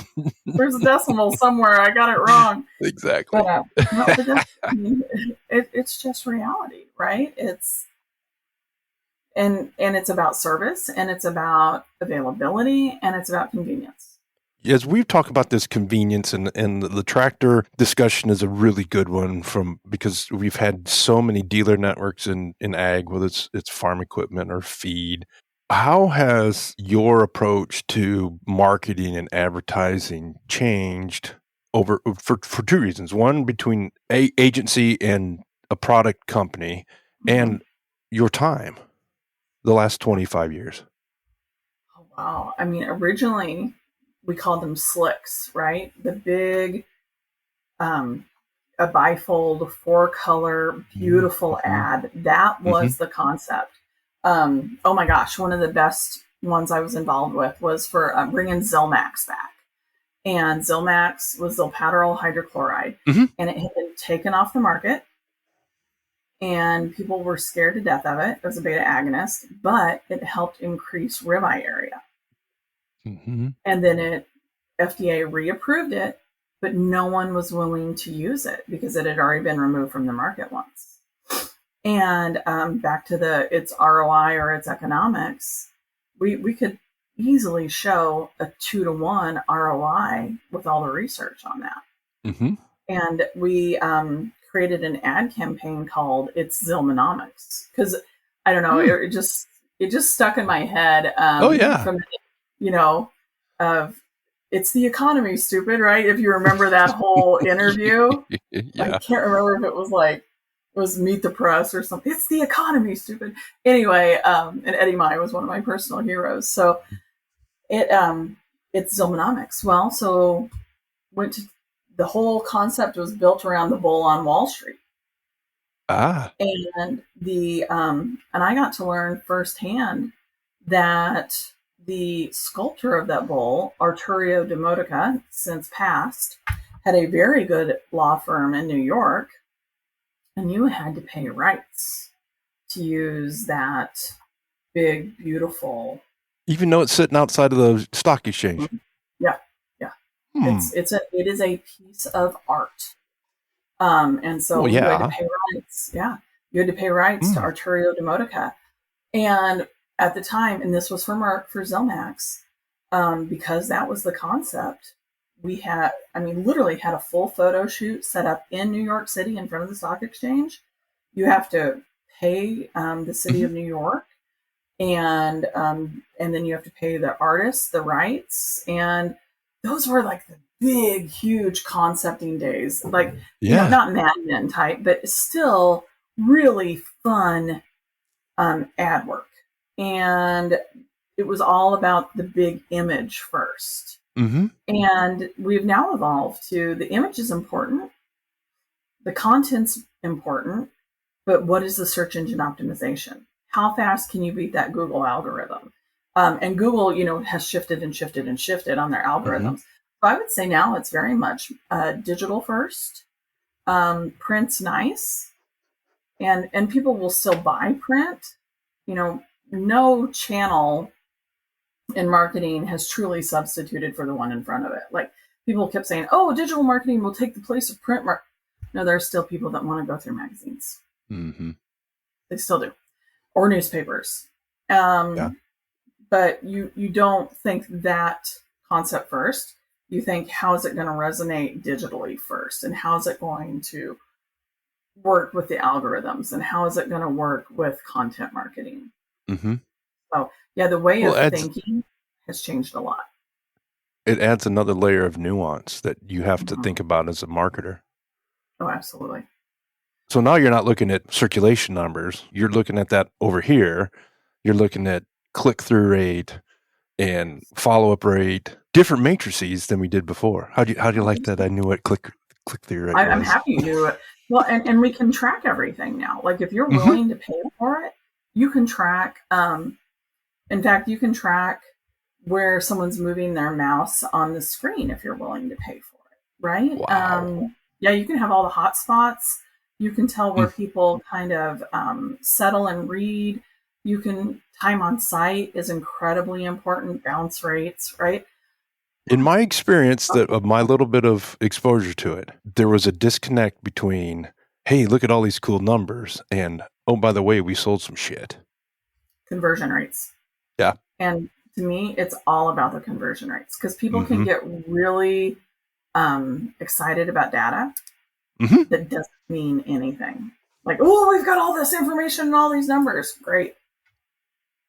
There's a decimal somewhere. I got it wrong. Exactly. But it's just reality, right? And it's about service, and it's about availability, and it's about convenience. As we've talked about this convenience and the tractor discussion is a really good one because we've had so many dealer networks in ag, whether it's farm equipment or feed. How has your approach to marketing and advertising changed for two reasons? One, between agency and a product company, and your time, the last 25 years. Oh, wow. I mean, originally we called them slicks, right? The big, a bifold, 4-color, beautiful ad. That was the concept. Oh my gosh, one of the best ones I was involved with was for bringing Zilmax back. And Zilmax was zilpaterol hydrochloride, and it had been taken off the market, and people were scared to death of it. It was a beta agonist, but it helped increase ribeye area. And then FDA reapproved it, but no one was willing to use it because it had already been removed from the market once. And back to its ROI or its economics, we could easily show a 2-to-1 ROI with all the research on that. And we created an ad campaign called "It's Zilmanomics" because I don't know, it just stuck in my head. From of it's the economy, stupid, right? If you remember that whole interview, I can't remember if it was Meet the Press or something. It's the economy, stupid. Anyway, and Eddie Mai was one of my personal heroes. So it's Zilmanomics. Well, so the whole concept was built around the bull on Wall Street. And and I got to learn firsthand that the sculptor of that bull, Arturo de Modica, since passed, had a very good law firm in New York, and you had to pay rights to use that big, beautiful. Even though it's sitting outside of the stock exchange. Yeah. It is a piece of art. And so you had to pay rights. Yeah. You had to pay rights to Arturo de Modica. And at the time, and this was for Zilmax, because that was the concept, we literally had a full photo shoot set up in New York City in front of the stock exchange. You have to pay the city of New York, and then you have to pay the artists the rights, and those were like the big, huge concepting days, like not Mad Men type, but still really fun ad work. And it was all about the big image first. And we've now evolved to the image is important, the content's important, but what is the search engine optimization? How fast can you beat that Google algorithm? And Google, has shifted and shifted and shifted on their algorithms. So I would say now it's very much digital first. Print's nice, and people will still buy print. No channel in marketing has truly substituted for the one in front of it. Like people kept saying, "Oh, digital marketing will take the place of print." No, there are still people that want to go through magazines. They still do, or newspapers. But you don't think that concept first. You think, how is it going to resonate digitally first, and how is it going to work with the algorithms, and how is it going to work with content marketing? So the way of thinking has changed a lot. It adds another layer of nuance that you have to think about as a marketer. Oh, absolutely. So now you're not looking at circulation numbers. You're looking at that over here. You're looking at click-through rate and follow-up rate, different matrices than we did before. How do you like that? I knew what click-through rate was. I'm happy you do it. Well, and we can track everything now. Like if you're willing to pay for it, you can track. In fact, you can track where someone's moving their mouse on the screen if you're willing to pay for it, right? Wow. You can have all the hot spots. You can tell where people kind of settle and read. You can time on site is incredibly important. Bounce rates, right? In my experience, of my little bit of exposure to it, there was a disconnect between, hey, look at all these cool numbers, and oh, by the way, we sold some shit. Conversion rates. Yeah. And to me, it's all about the conversion rates because people can get really excited about data that doesn't mean anything. Like, oh, we've got all this information and all these numbers. Great.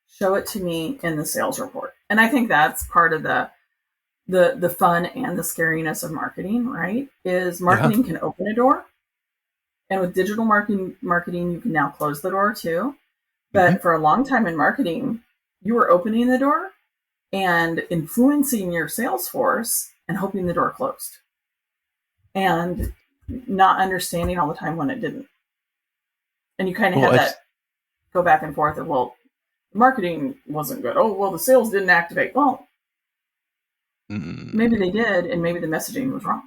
Show it to me in the sales report. And I think that's part of the fun and the scariness of marketing, right? Is marketing can open a door. And with digital marketing, you can now close the door too. But for a long time in marketing, you were opening the door and influencing your sales force and hoping the door closed. And not understanding all the time when it didn't. And you kind of had that go back and forth of, well, marketing wasn't good. Oh, well, the sales didn't activate. Well, maybe they did, and maybe the messaging was wrong.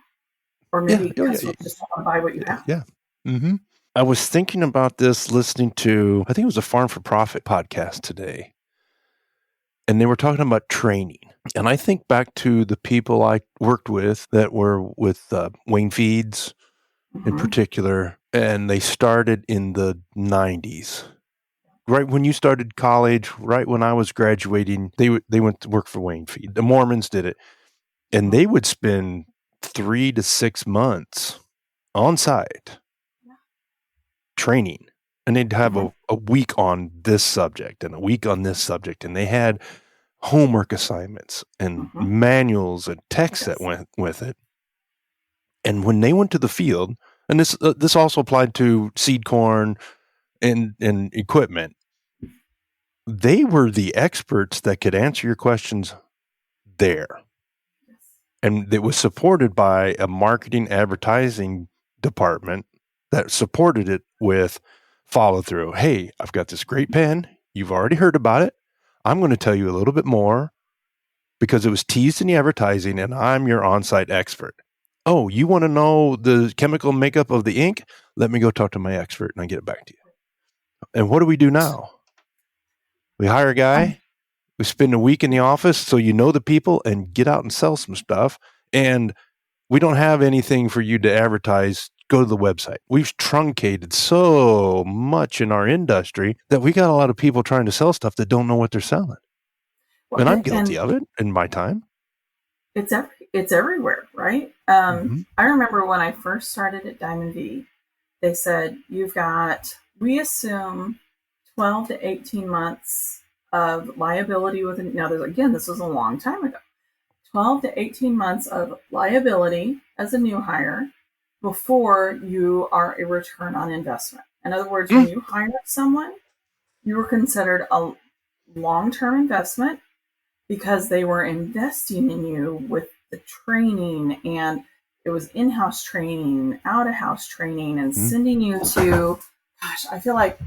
Or maybe customers just don't want to buy what you have. Yeah. Mm-hmm. I was thinking about this listening to, I think it was a Farm for Profit podcast today. And they were talking about training. And I think back to the people I worked with that were with Wayne Feeds in particular. And they started in the 90s. Right when you started college, right when I was graduating, they went to work for Wayne Feed. The Mormons did it. And they would spend 3 to 6 months on site training. And they'd have a week on this subject and a week on this subject. And they had homework assignments and manuals and texts that went with it. And when they went to the field, and this also applied to seed corn and equipment, they were the experts that could answer your questions there. And it was supported by a marketing advertising department that supported it with follow through. Hey, I've got this great pen. You've already heard about it. I'm going to tell you a little bit more because it was teased in the advertising and I'm your on-site expert. Oh, you want to know the chemical makeup of the ink? Let me go talk to my expert and I get it back to you. And what do we do now? We hire a guy. We spend a week in the office so you know the people and get out and sell some stuff. And we don't have anything for you to advertise. Go to the website. We've truncated so much in our industry that we got a lot of people trying to sell stuff that don't know what they're selling. Well, and I'm guilty of it in my time. It's everywhere, right? I remember when I first started at Diamond V, they said, we assume 12 to 18 months of liability with, now this was a long time ago, 12 to 18 months of liability as a new hire before you are a return on investment. In other words, when you hired someone, you were considered a long-term investment because they were investing in you with the training, and it was in-house training, out-of-house training, and sending you to, I feel like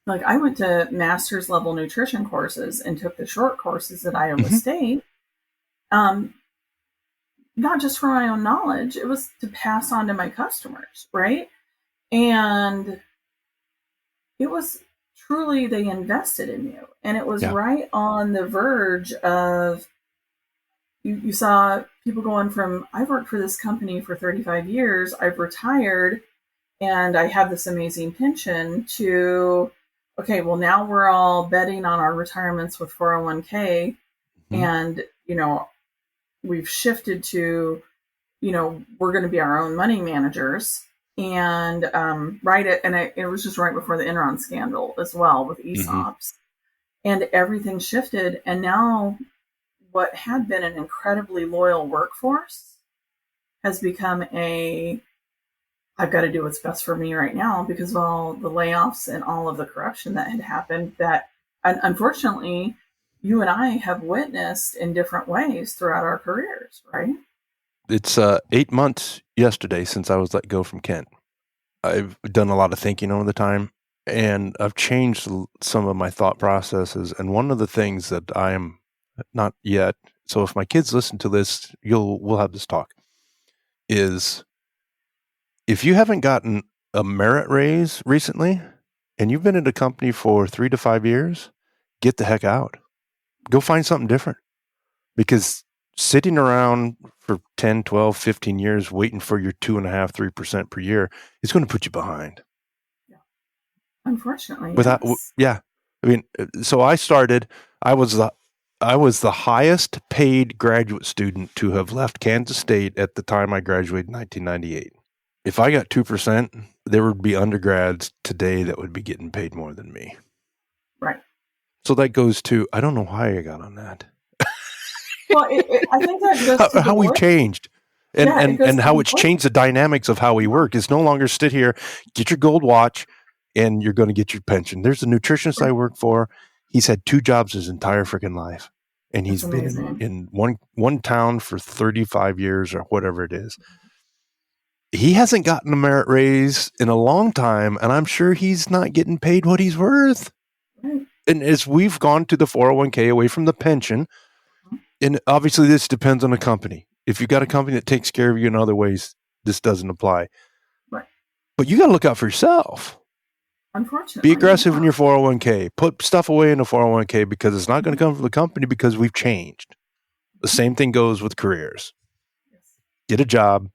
I went to master's level nutrition courses and took the short courses at Iowa State. Not just for my own knowledge, it was to pass on to my customers, right? And it was truly, they invested in you. And it was right on the verge of, you saw people going from, I've worked for this company for 35 years, I've retired, and I have this amazing pension, to, okay, well, now we're all betting on our retirements with 401k. And, we've shifted to, we're going to be our own money managers. And it was just right before the Enron scandal as well with ESOPs. And everything shifted. And now what had been an incredibly loyal workforce has become I've got to do what's best for me right now because of all the layoffs and all of the corruption that had happened that, unfortunately, you and I have witnessed in different ways throughout our careers, right? It's 8 months yesterday since I was let go from Kent. I've done a lot of thinking over the time, and I've changed some of my thought processes. And one of the things that I am not yet, so if my kids listen to this, we'll have this talk, is if you haven't gotten a merit raise recently and you've been at a company for 3 to 5 years, get the heck out. Go find something different, because sitting around for 10, 12, 15 years waiting for your 2.5%, 3% per year is going to put you behind. Yeah. Unfortunately. I mean, so I was the highest paid graduate student to have left Kansas State at the time I graduated in 1998. If I got 2%, there would be undergrads today that would be getting paid more than me. Right. So that goes to, I don't know why I got on that. Well, I think that goes to how we've changed and how it's changed the dynamics of how we work. It's no longer sit here, get your gold watch, and you're going to get your pension. There's a nutritionist I work for. He's had 2 jobs his entire freaking life. And he's been in one town for 35 years or whatever it is. He hasn't gotten a merit raise in a long time, and I'm sure he's not getting paid what he's worth. Right. And as we've gone to the 401k away from the pension, and obviously this depends on the company. If you've got a company that takes care of you in other ways, this doesn't apply. Right. But you got to look out for yourself. Unfortunately. Be aggressive in your 401k. Put stuff away in the 401k because it's not going to come from the company because we've changed. The same thing goes with careers. Yes. Get a job,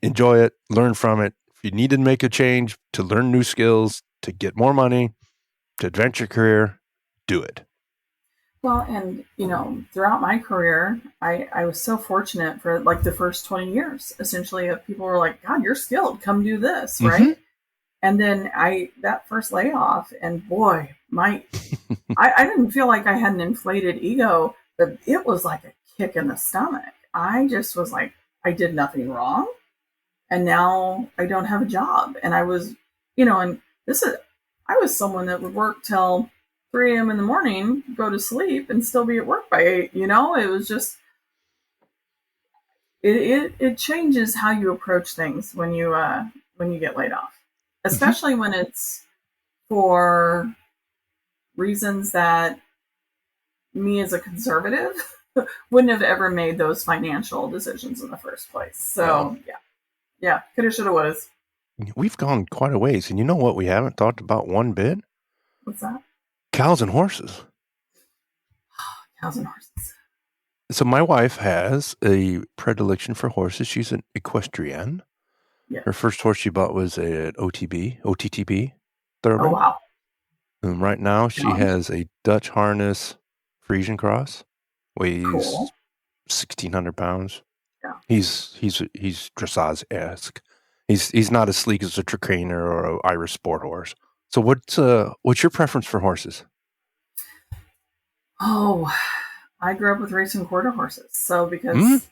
enjoy it, learn from it. If you need to make a change to learn new skills, to get more money, to advance your career, do it. Well, and throughout my career, I was so fortunate for like the first 20 years, essentially, of people were like, God, you're skilled, come do this, right? And then that first layoff, and boy, I didn't feel like I had an inflated ego, but it was like a kick in the stomach. I just was like, I did nothing wrong. And now I don't have a job. And I was, I was someone that would work till 3 a.m. in the morning, go to sleep, and still be at work by 8. It was just, it changes how you approach things when you get laid off, especially when it's for reasons that me as a conservative wouldn't have ever made those financial decisions in the first place. So yeah, coulda, shoulda, wouldas. We've gone quite a ways, and you know what we haven't talked about one bit? What's that? Cows and horses. Cows and horses. So my wife has a predilection for horses. She's an equestrian. Yeah. Her first horse she bought was an OTTB thoroughbred. Oh, wow. And right now she has a Dutch harness Friesian cross. Weighs 1,600 pounds. Yeah. He's dressage-esque. He's not as sleek as a Trakehner or an Irish sport horse. So what's your preference for horses? Oh, I grew up with racing quarter horses. So because,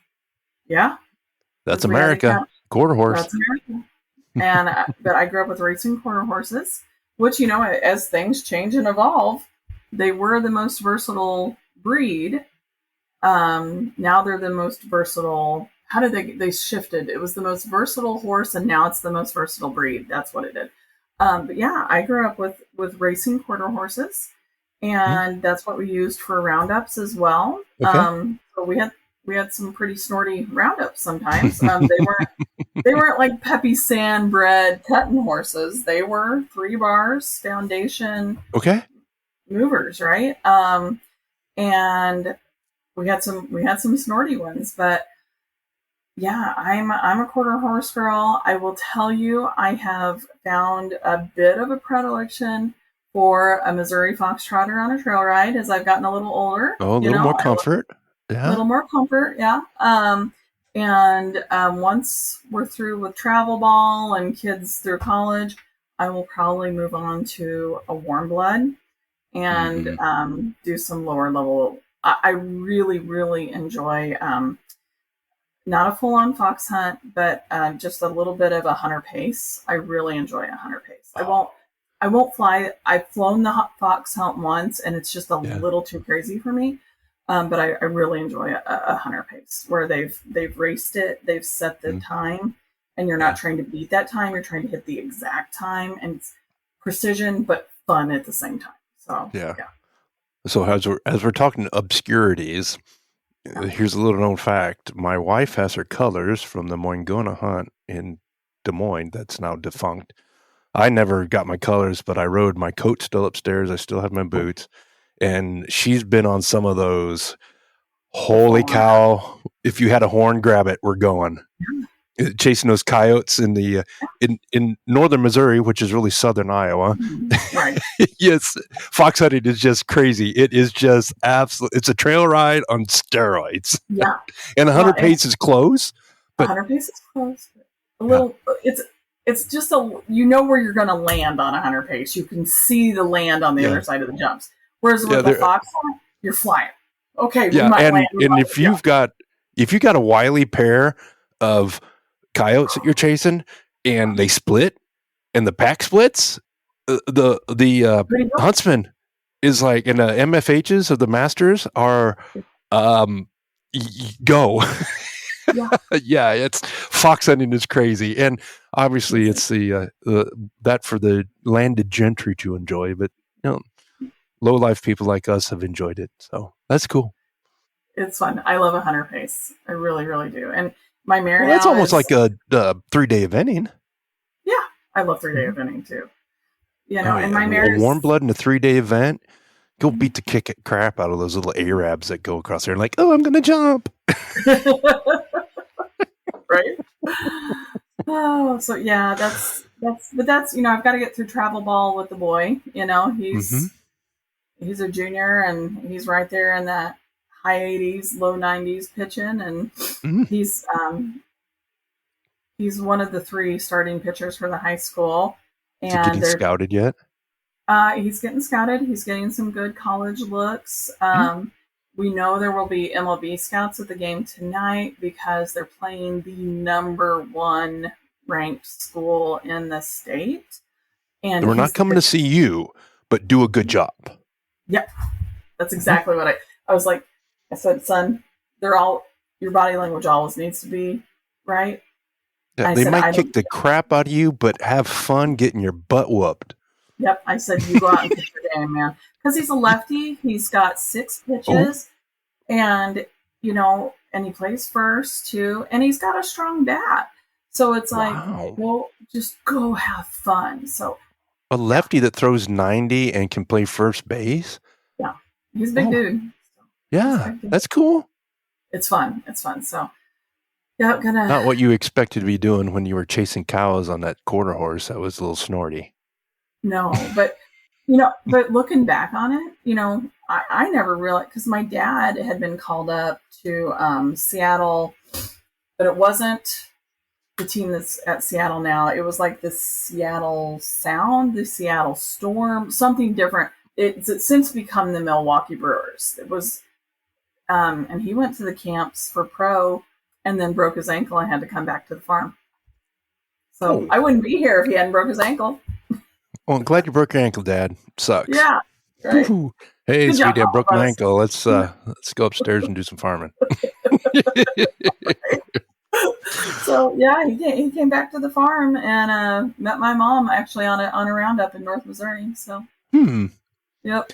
that's America. Quarter horse. That's America. And but I grew up with racing quarter horses, which as things change and evolve, they were the most versatile breed. Now they're the most versatile. How did they shifted? It was the most versatile horse, and now it's the most versatile breed. That's what it did. But yeah, I grew up with racing quarter horses, and that's what we used for roundups as well. Okay. So we had some pretty snorty roundups sometimes. They weren't like Peppy Sand bred cutting horses. They were 3 bars foundation. Okay. Movers, right? And we had some snorty ones, but yeah, I'm a quarter horse girl. I will tell you, I have found a bit of a predilection for a Missouri Foxtrotter on a trail ride as I've gotten a little older. Oh, a little more comfort. Yeah. A little more comfort, yeah. And once we're through with travel ball and kids through college, I will probably move on to a warm blood and do some lower level. I really, really enjoy not a full-on fox hunt, but just a little bit of a hunter pace. I really enjoy a hunter pace. I won't fly. I've flown the fox hunt once, and it's just a little too crazy for me. But I really enjoy a hunter pace where they've raced it, they've set the time, and you're not trying to beat that time. You're trying to hit the exact time, and it's precision but fun at the same time. So yeah. So as we're talking obscurities, here's a little known fact. My wife has her colors from the Moingona hunt in Des Moines that's now defunct. I never got my colors, but I rode my coat still upstairs. I still have my boots. And she's been on some of those, holy cow, if you had a horn, grab it, we're going. Chasing those coyotes in the in northern Missouri, which is really southern Iowa. Right. Yes, fox hunting is just crazy. It is just absolute. It's a trail ride on steroids. Yeah. And 100 pace is close. But 100 pace is close. A little. It's just where you're going to land on 100 pace. You can see the land on the other side of the jumps. Whereas with the fox hunt, you're flying. Okay. Yeah, and if you've got a wily pair of coyotes that you're chasing and they split and the pack splits, the huntsman is like, and the MFHs of the masters are go. Yeah, it's fox hunting is crazy, and obviously it's the that for the landed gentry to enjoy, but low life people like us have enjoyed it. So that's cool. It's fun. I love a hunter pace. I really, really do. And my mare Well, that's now almost is, like a 3-day eventing. yeah, I love 3-day eventing too. You know, Oh and yeah, my a mare warm is, blood in a 3-day event. Go beat the crap out of those little Arabs that go across there and like, oh, I'm gonna jump. right? Oh, so yeah, but that's, you know, I've got to get through travel ball with the boy. You know, Mm-hmm. he's a junior and he's right there in that high 80s, low 90s pitching, and Mm-hmm. he's one of the 3 starting pitchers for the high school, Is he and getting scouted yet? he's getting scouted. He's getting some good college looks. Mm-hmm. We know there will be MLB scouts at the game tonight because they're playing the number 1 ranked school in the state. And We're not coming to see you, but do a good job. Yep, that's exactly what I was like. I said, son, your body language always needs to be right. Yeah, I they said, might I kick don't. the crap out of you, but have fun getting your butt whooped. Yep, I said, you go out and pitch your game, man, because he's a lefty. He's got 6 Oh, pitches, and you know, and he plays first too, and he's got a strong bat. So it's like, wow. well, just go have fun. So A yeah, lefty that throws 90 and can play first base? yeah, he's a big Oh, dude. He's a yeah, big dude. that's cool. It's fun. It's fun. So yeah, gonna. Not what you expected to be doing when you were chasing cows on that quarter horse. That was a little snorty. No, but but looking back on it, I never realized, because my dad had been called up to Seattle, but it wasn't the team that's at Seattle now. It was like the Seattle Sound, the Seattle Storm, something different. It's since become the Milwaukee Brewers. It was, and he went to the camps for pro, and then broke his ankle and had to come back to the farm. So Oh, I wouldn't be here if he hadn't broke his ankle. well, I'm glad you broke your ankle, Dad. Sucks. Yeah, right. Woo-hoo. Hey, Good job, sweetie, I broke my Papa. ankle. Let's go upstairs and do some farming. So yeah, he came back to the farm and met my mom actually on a roundup in North Missouri. So yep.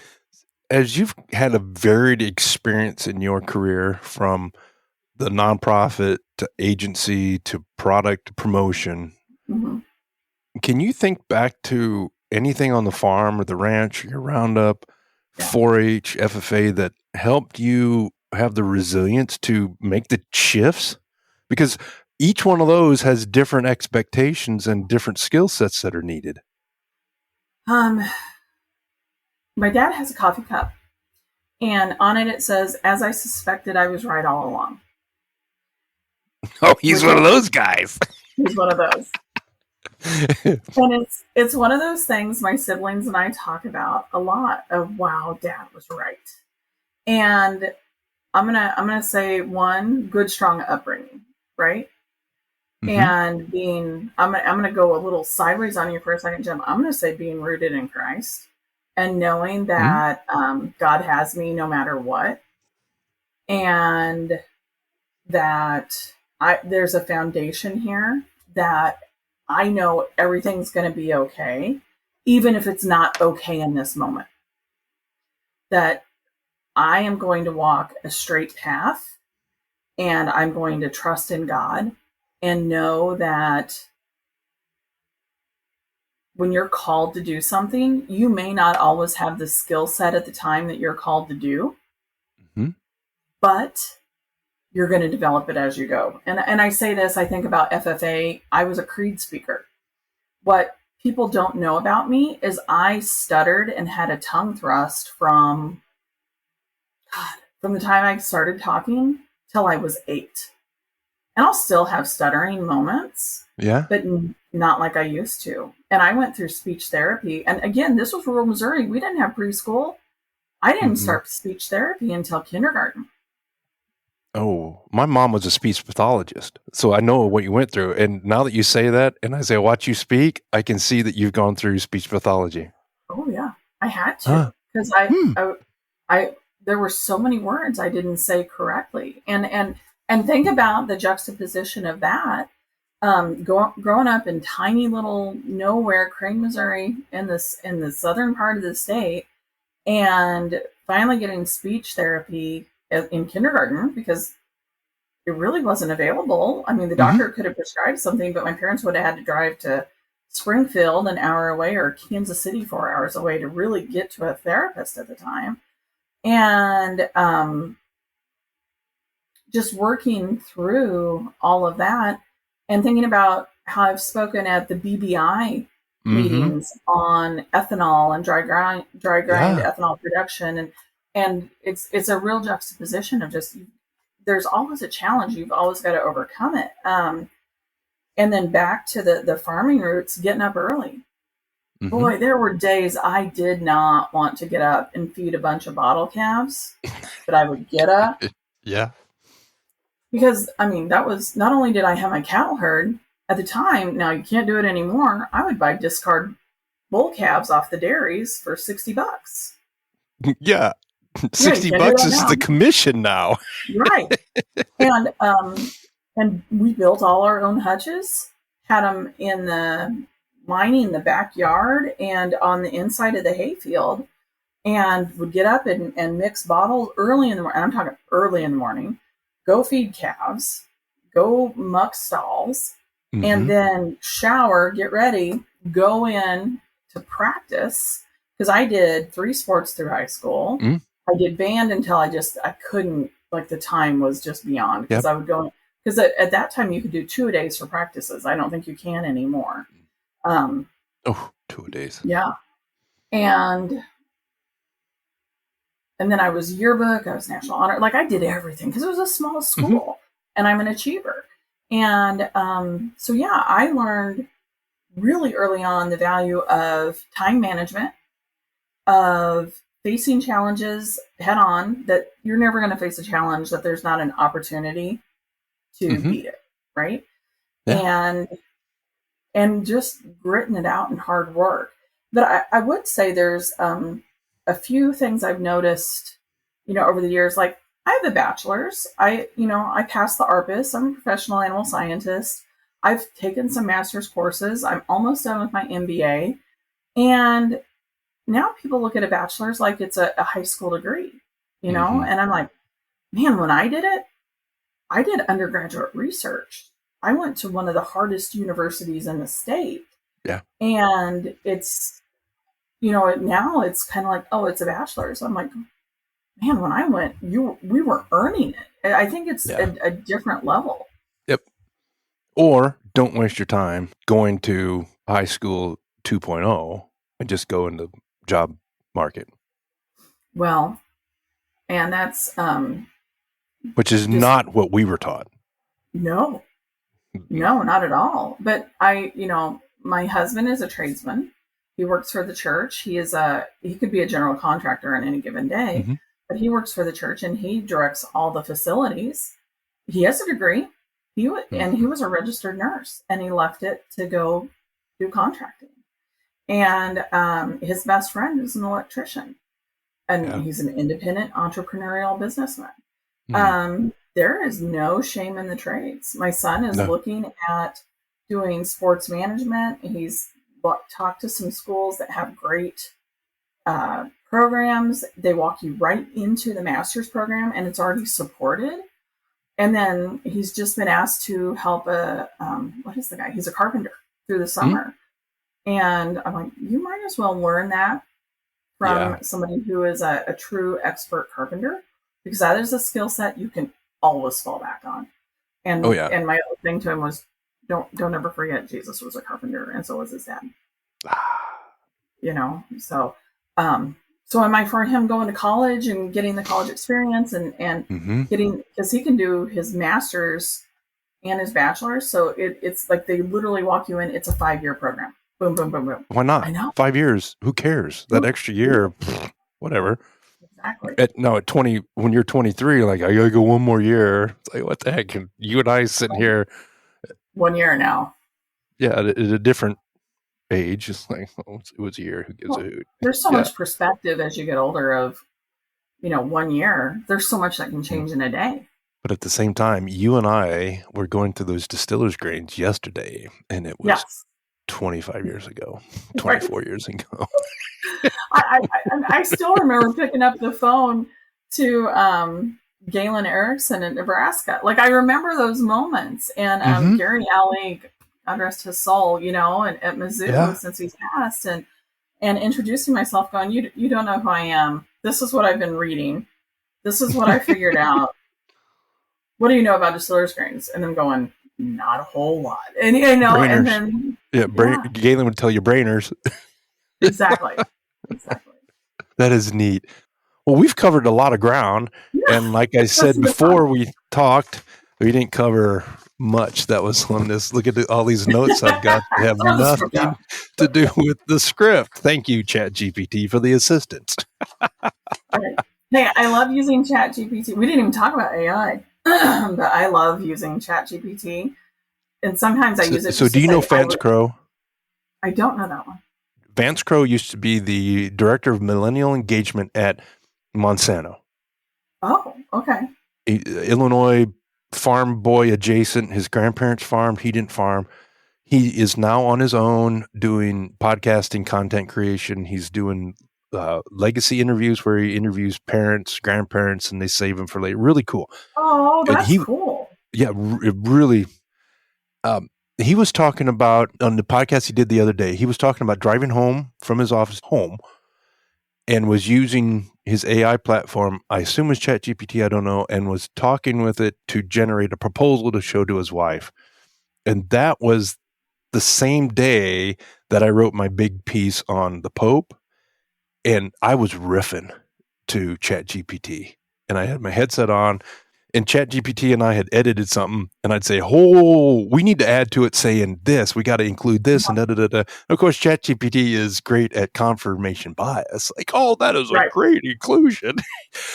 As you've had a varied experience in your career, from the nonprofit to agency to product to promotion, hmm can you think back to anything on the farm or the ranch or your roundup, Yeah. 4-H, FFA that helped you have the resilience to make the shifts? Because each one of those has different expectations and different skill sets that are needed. My dad has a coffee cup, and on it says, "As I suspected, I was right all along." Oh, he's Which one of those guys. He's one of those. And it's one of those things my siblings and I talk about a lot of, wow, Dad was right. And I'm gonna say, one, good strong upbringing, right? Mm-hmm. And I'm gonna go a little sideways on you for a second, Jim. I'm gonna say being rooted in Christ and knowing that God has me no matter what, and that there's a foundation here that I know everything's going to be okay, even if it's not okay in this moment. That I am going to walk a straight path, and I'm going to trust in God and know that when you're called to do something, you may not always have the skill set at the time that you're called to do, but you're going to develop it as you go. And I say this, I think about FFA. I was a creed speaker. What people don't know about me is I stuttered and had a tongue thrust from the time I started talking till I was 8. And I'll still have stuttering moments, Yeah. but not like I used to. And I went through speech therapy. And again, this was rural Missouri. We didn't have preschool. I didn't start speech therapy until kindergarten. Oh, my mom was a speech pathologist, so I know what you went through. And now that you say that, and as I watch you speak, I can see that you've gone through speech pathology. Oh yeah, I had to, because I there were so many words I didn't say correctly, and think about the juxtaposition of that. Growing up in tiny little nowhere Crane, Missouri, in the southern part of the state, and finally getting speech therapy in kindergarten because it really wasn't available. I mean, the doctor could have prescribed something, but my parents would have had to drive to Springfield an hour away or Kansas City 4 hours away to really get to a therapist at the time. And just working through all of that and thinking about how I've spoken at the BBI meetings on ethanol and dry grind ethanol production, and it's a real juxtaposition of just there's always a challenge, you've always got to overcome it. And then back to the farming roots, getting up early. Boy, there were days I did not want to get up and feed a bunch of bottle calves, but I would get up. Yeah. Because, I mean, that was, not only did I have my cattle herd at the time, now you can't do it anymore, I would buy discard bull calves off the dairies for $60. Yeah. $60 is the commission now. Right. And we built all our own hutches, had them lining the backyard and on the inside of the hayfield, and would get up and mix bottles early in the morning. I'm talking early in the morning. Go feed calves, go muck stalls, and then shower, get ready, go in to practice. Because I did 3 sports through high school. I did band until I couldn't, like the time was just beyond. Because I would go, because at that time you could do 2 a days for practices. I don't think you can anymore. 2 a days. Yeah. And then I was yearbook, I was national honor. Like I did everything because it was a small school and I'm an achiever. And so, yeah, I learned really early on the value of time management, of facing challenges head on, that you're never going to face a challenge that there's not an opportunity to beat it. Right. Yeah. And just gritting it out and hard work. But I would say there's a few things I've noticed, over the years. Like I have a bachelor's. I passed the ARPS. I'm a professional animal scientist. I've taken some master's courses. I'm almost done with my MBA. And now people look at a bachelor's like it's a high school degree, and I'm like, man, when I did it, I did undergraduate research. I went to one of the hardest universities in the state. Yeah. And it's, now it's kind of like, oh, it's a bachelor's. I'm like, man, when I went, we were earning it. I think it's a different level. Yep. Or don't waste your time going to high school 2.0 and just go into the job market. Well, and that's which is not what we were taught. No, not at all. But my husband is a tradesman. He works for the church. He could be a general contractor on any given day, but he works for the church and he directs all the facilities. He has a degree. And he was a registered nurse, and he left it to go do contracting. And his best friend is an electrician, and he's an independent entrepreneurial businessman. There is no shame in the trades. My son is looking at doing sports management. He's talked to some schools that have great programs. They walk you right into the master's program, and it's already supported. And then he's just been asked to help what is the guy? He's a carpenter through the summer. And I'm like, you might as well learn that from somebody who is a true expert carpenter, because that is a skill set you can always fall back on. And and my other thing to him was, don't ever forget Jesus was a carpenter, and so was his dad. So am I for him going to college and getting the college experience and getting, because he can do his master's and his bachelor's. So it's like they literally walk you in. It's a 5-year program. Boom, boom, boom, boom. Why not? I know. 5 years. Who cares? That extra year, whatever. Exactly. At 20, when you're 23, like, I gotta go one more year. It's like, what the heck? And you and I sitting here. 1 year now. Yeah, at a different age. It's like, it was a year. Who gives a hoot? There's so much perspective as you get older of, 1 year. There's so much that can change in a day. But at the same time, you and I were going through those distillers grains yesterday, and it was 25 years ago, 24 years ago. I still remember picking up the phone to Galen Erickson in Nebraska. Like, I remember those moments. And Gary Alley, God rest his soul, and at Mizzou since he's passed, and introducing myself, going, you don't know who I am. This is what I've been reading. This is what I figured out. What do you know about distillers grains? And then going, not a whole lot. And Brainers. and then Galen would tell you brainers. Exactly. That is neat. Well, we've covered a lot of ground, and like I said before we talked, we didn't cover much that was on this. Look at all these notes I've got that have nothing to do with the script. Thank you, ChatGPT, for the assistance. Okay. Hey, I love using ChatGPT. We didn't even talk about AI, but I love using ChatGPT, and sometimes I use it. So, do you know Vance Crowe? I don't know that one. Vance Crowe used to be the director of millennial engagement at Monsanto. Oh, okay. Illinois farm boy adjacent. His grandparents farmed. He didn't farm. He is now on his own doing podcasting, content creation. He's doing legacy interviews where he interviews parents, grandparents, and they save them for later. Really cool. Oh, that's cool. Yeah, really. He was talking about, on the podcast he did the other day, he was talking about driving home from his office home and was using his AI platform, I assume it was ChatGPT, I don't know, and was talking with it to generate a proposal to show to his wife. And that was the same day that I wrote my big piece on the Pope. And I was riffing to ChatGPT. And I had my headset on, and ChatGPT and I had edited something, and I'd say, "Oh, we need to add to it saying this. We got to include this," and da da da da. Of course, ChatGPT is great at confirmation bias. Like, "Oh, that is a great inclusion,"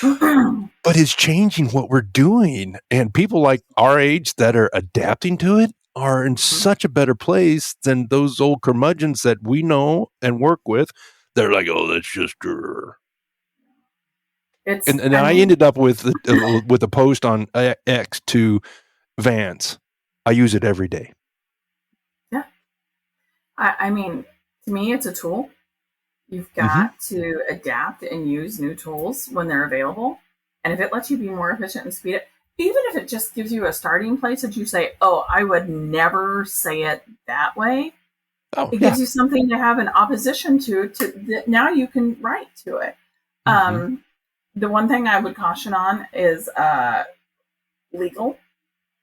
but it's changing what we're doing. And people like our age that are adapting to it are in such a better place than those old curmudgeons that we know and work with. They're like, "Oh, that's just." And I ended up with a post on X to Vance. I use it every day. Yeah. I mean, to me, it's a tool. You've got to adapt and use new tools when they're available. And if it lets you be more efficient and speed it, even if it just gives you a starting place that you say, "Oh, I would never say it that way." It gives you something to have an opposition to that now you can write to it. The one thing I would caution on is legal.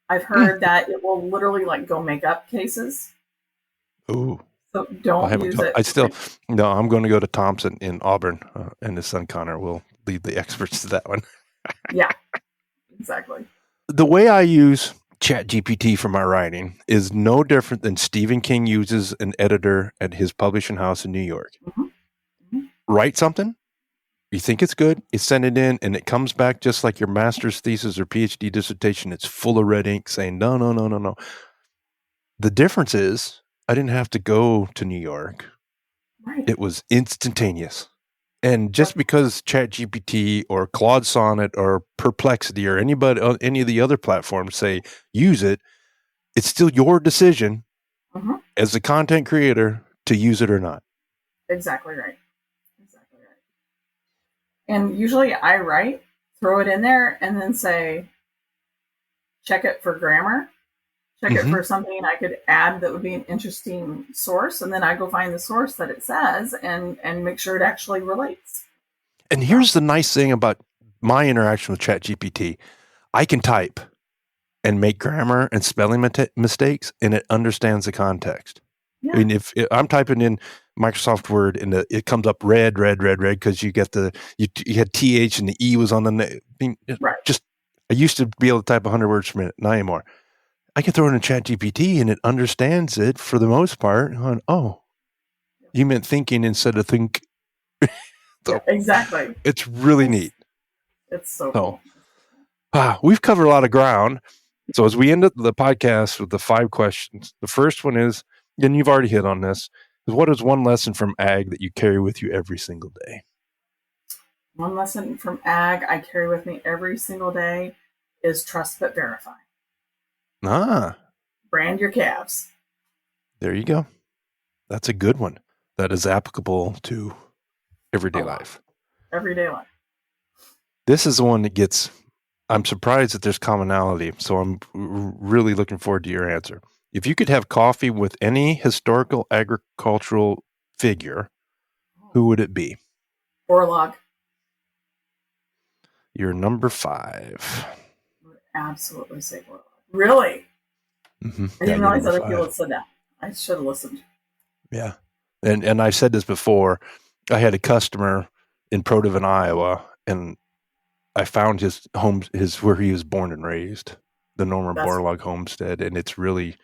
I've heard that it will literally go make up cases. Ooh. So don't use it. I'm going to go to Thompson in Auburn, and his son Connor will lead the experts to that one. Yeah, exactly. The way I use ChatGPT for my writing is no different than Stephen King uses an editor at his publishing house in New York. Write something. You think it's good, you send it in, and it comes back just like your master's thesis or PhD dissertation. It's full of red ink saying, no. The difference is I didn't have to go to New York. Right. It was instantaneous. And just because ChatGPT or Claude Sonnet or Perplexity or any of the other platforms say use it, it's still your decision as a content creator to use it or not. Exactly right. And usually I write, throw it in there, and then say, check it for grammar, check it for something I could add that would be an interesting source, and then I go find the source that it says and make sure it actually relates. And here's the nice thing about my interaction with ChatGPT. I can type and make grammar and spelling mistakes, and it understands the context. Yeah. I mean, if I'm typing in Microsoft Word and it comes up red because you get you had TH and the E was on the I used to be able to type 100 words per minute, not anymore. I can throw it in ChatGPT and it understands it for the most part. Oh, you meant thinking instead of think. So, exactly. It's really neat. It's so cool. We've covered a lot of ground. So as we end up the podcast with the 5 questions, the first one is, and you've already hit on this, is what is one lesson from ag that you carry with you every single day? One lesson from ag I carry with me every single day is trust but verify. Brand your calves. There you go. That's a good one. That is applicable to everyday A lot. life. Everyday life. This is the one that gets, I'm surprised that there's commonality, so I'm really looking forward to your answer. If you could have coffee with any historical agricultural figure, who would it be? Orlog. You're number 5. I would absolutely say Orlog. Really? Mm-hmm. I Yeah, didn't you're realize number other 5. people had said that. I should have listened. Yeah. And I've said this before. I had a customer in Protivin, Iowa, and I found his home, where he was born and raised, the Norman That's Borlaug homestead, and it's really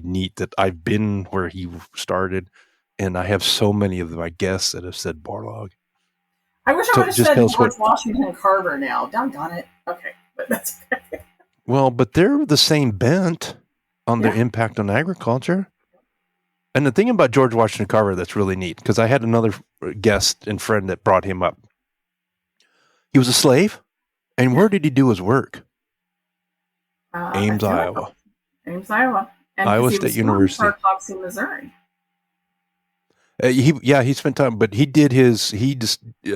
neat that I've been where he started, and I have so many of my guests that have said Borlaug. I wish I So would have just said tell us George what. Washington Carver now. Doggone it. Okay, but that's okay. Well, but they're the same bent on their Yeah. impact on agriculture. And the thing about George Washington Carver that's really neat, because I had another guest and friend that brought him up. He was a slave, and where did he do his work? Ames, I feel Iowa. like Ames, Iowa. And Iowa because he State was from University. Sarcoxy, Missouri. He spent time, but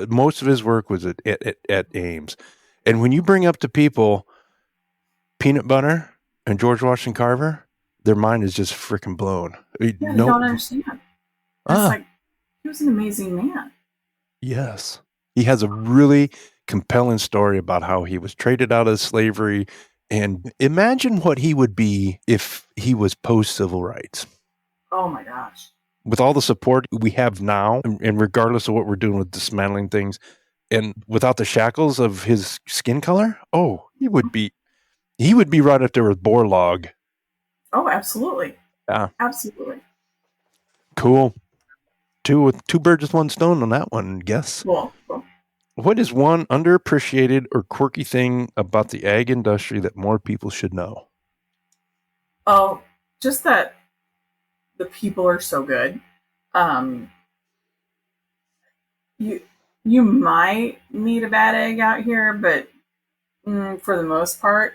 most of his work was at Ames. And when you bring up to people peanut butter and George Washington Carver, their mind is just freaking blown. Yeah, they don't understand. It's like, he was an amazing man. Yes. He has a really compelling story about how he was traded out of slavery. And imagine what he would be if he was post-civil rights. Oh, my gosh. With all the support we have now, and regardless of what we're doing with dismantling things, and without the shackles of his skin color, he would be right up there with Borlaug. Oh, absolutely. Yeah. Absolutely. Cool. Two birds with one stone on that one, I guess. Cool. What is one underappreciated or quirky thing about the ag industry that more people should know? Oh, just that the people are so good. You might meet a bad egg out here, but for the most part,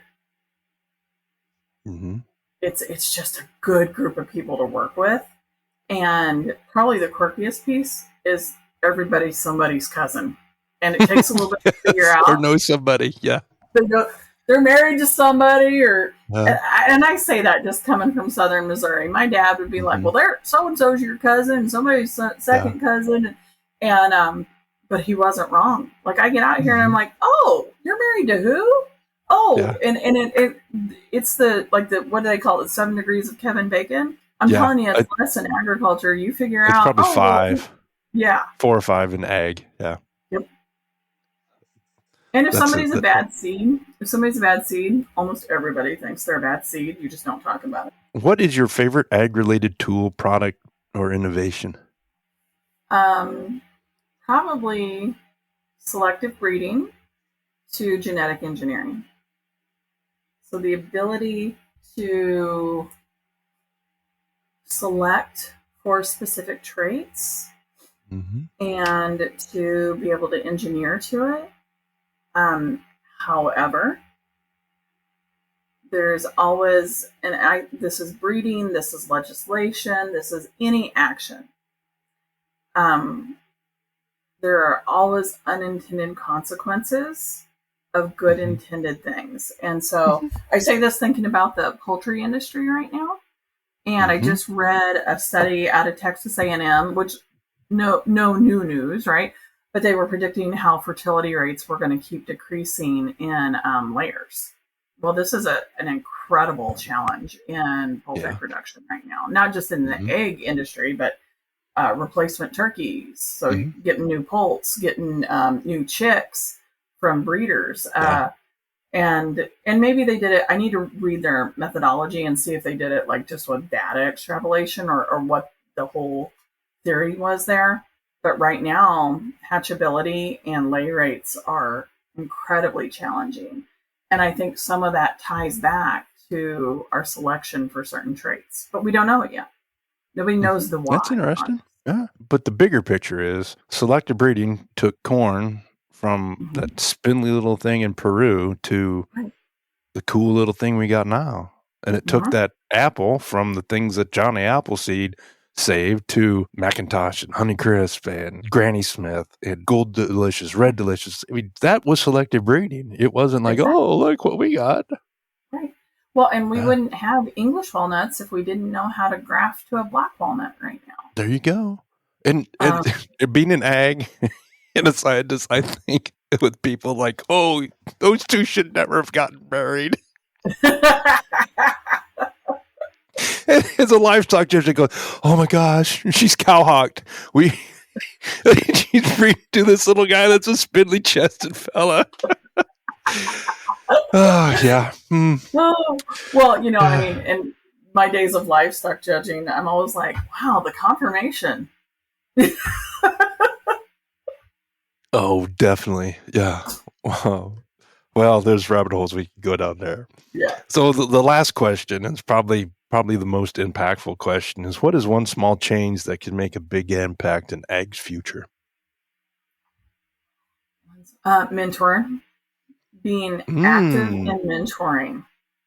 it's just a good group of people to work with. And probably the quirkiest piece is everybody's somebody's cousin. And it takes a little bit to figure out. Or know somebody, yeah. They're married to somebody, and I say that just coming from Southern Missouri. My dad would be like, "Well, they're so and so's your cousin, somebody's second cousin," and but he wasn't wrong. Like I get out here and I'm like, "Oh, you're married to who?" Oh, yeah. and it's the what do they call it? 7 degrees of Kevin Bacon. I'm telling you, it's less in agriculture. You figure it's out. It's probably 5. Yeah. 4 or 5 in ag. Yeah. Yep. And if somebody's a bad seed, almost everybody thinks they're a bad seed. You just don't talk about it. What is your favorite ag-related tool, product, or innovation? Probably selective breeding to genetic engineering. So the ability to select for specific traits and to be able to engineer to it. However, there's always, this is breeding, this is legislation, this is any action. There are always unintended consequences of good intended things. And so I say this thinking about the poultry industry right now. And I just read a study out of Texas A&M, which no new news, right? But they were predicting how fertility rates were going to keep decreasing in layers. Well, this is an incredible challenge in poultry production right now, not just in the egg industry, but replacement turkeys. So getting new poults, getting new chicks from breeders. And maybe they did it. I need to read their methodology and see if they did it like just with data extrapolation or what the whole theory was there. But right now, hatchability and lay rates are incredibly challenging. And I think some of that ties back to our selection for certain traits. But we don't know it yet. Nobody knows the why. That's interesting. Yeah. But the bigger picture is selective breeding took corn from that spindly little thing in Peru to the cool little thing we got now. And it took that apple from the things that Johnny Appleseed saved to Macintosh and Honeycrisp and Granny Smith and Gold Delicious, Red Delicious. I mean, that was selective breeding. It wasn't like, Exactly. oh, look what we got. Right. Well, and we wouldn't have English walnuts if we didn't know how to graft to a black walnut right now. There you go. And being an ag and a scientist, I think with people like, oh, those two should never have gotten married. As a livestock judge, they go, oh my gosh, she's cowhocked. She's breeding to this little guy that's a spindly chested fella. Oh, yeah. Oh, well, you know, I mean, in my days of livestock judging, I'm always like, wow, the confirmation. Oh, definitely. Yeah. Wow. Well, there's rabbit holes we can go down there. Yeah. So the last question is probably the most impactful question is, what is one small change that can make a big impact in ag's future? Mentoring. Being active in mentoring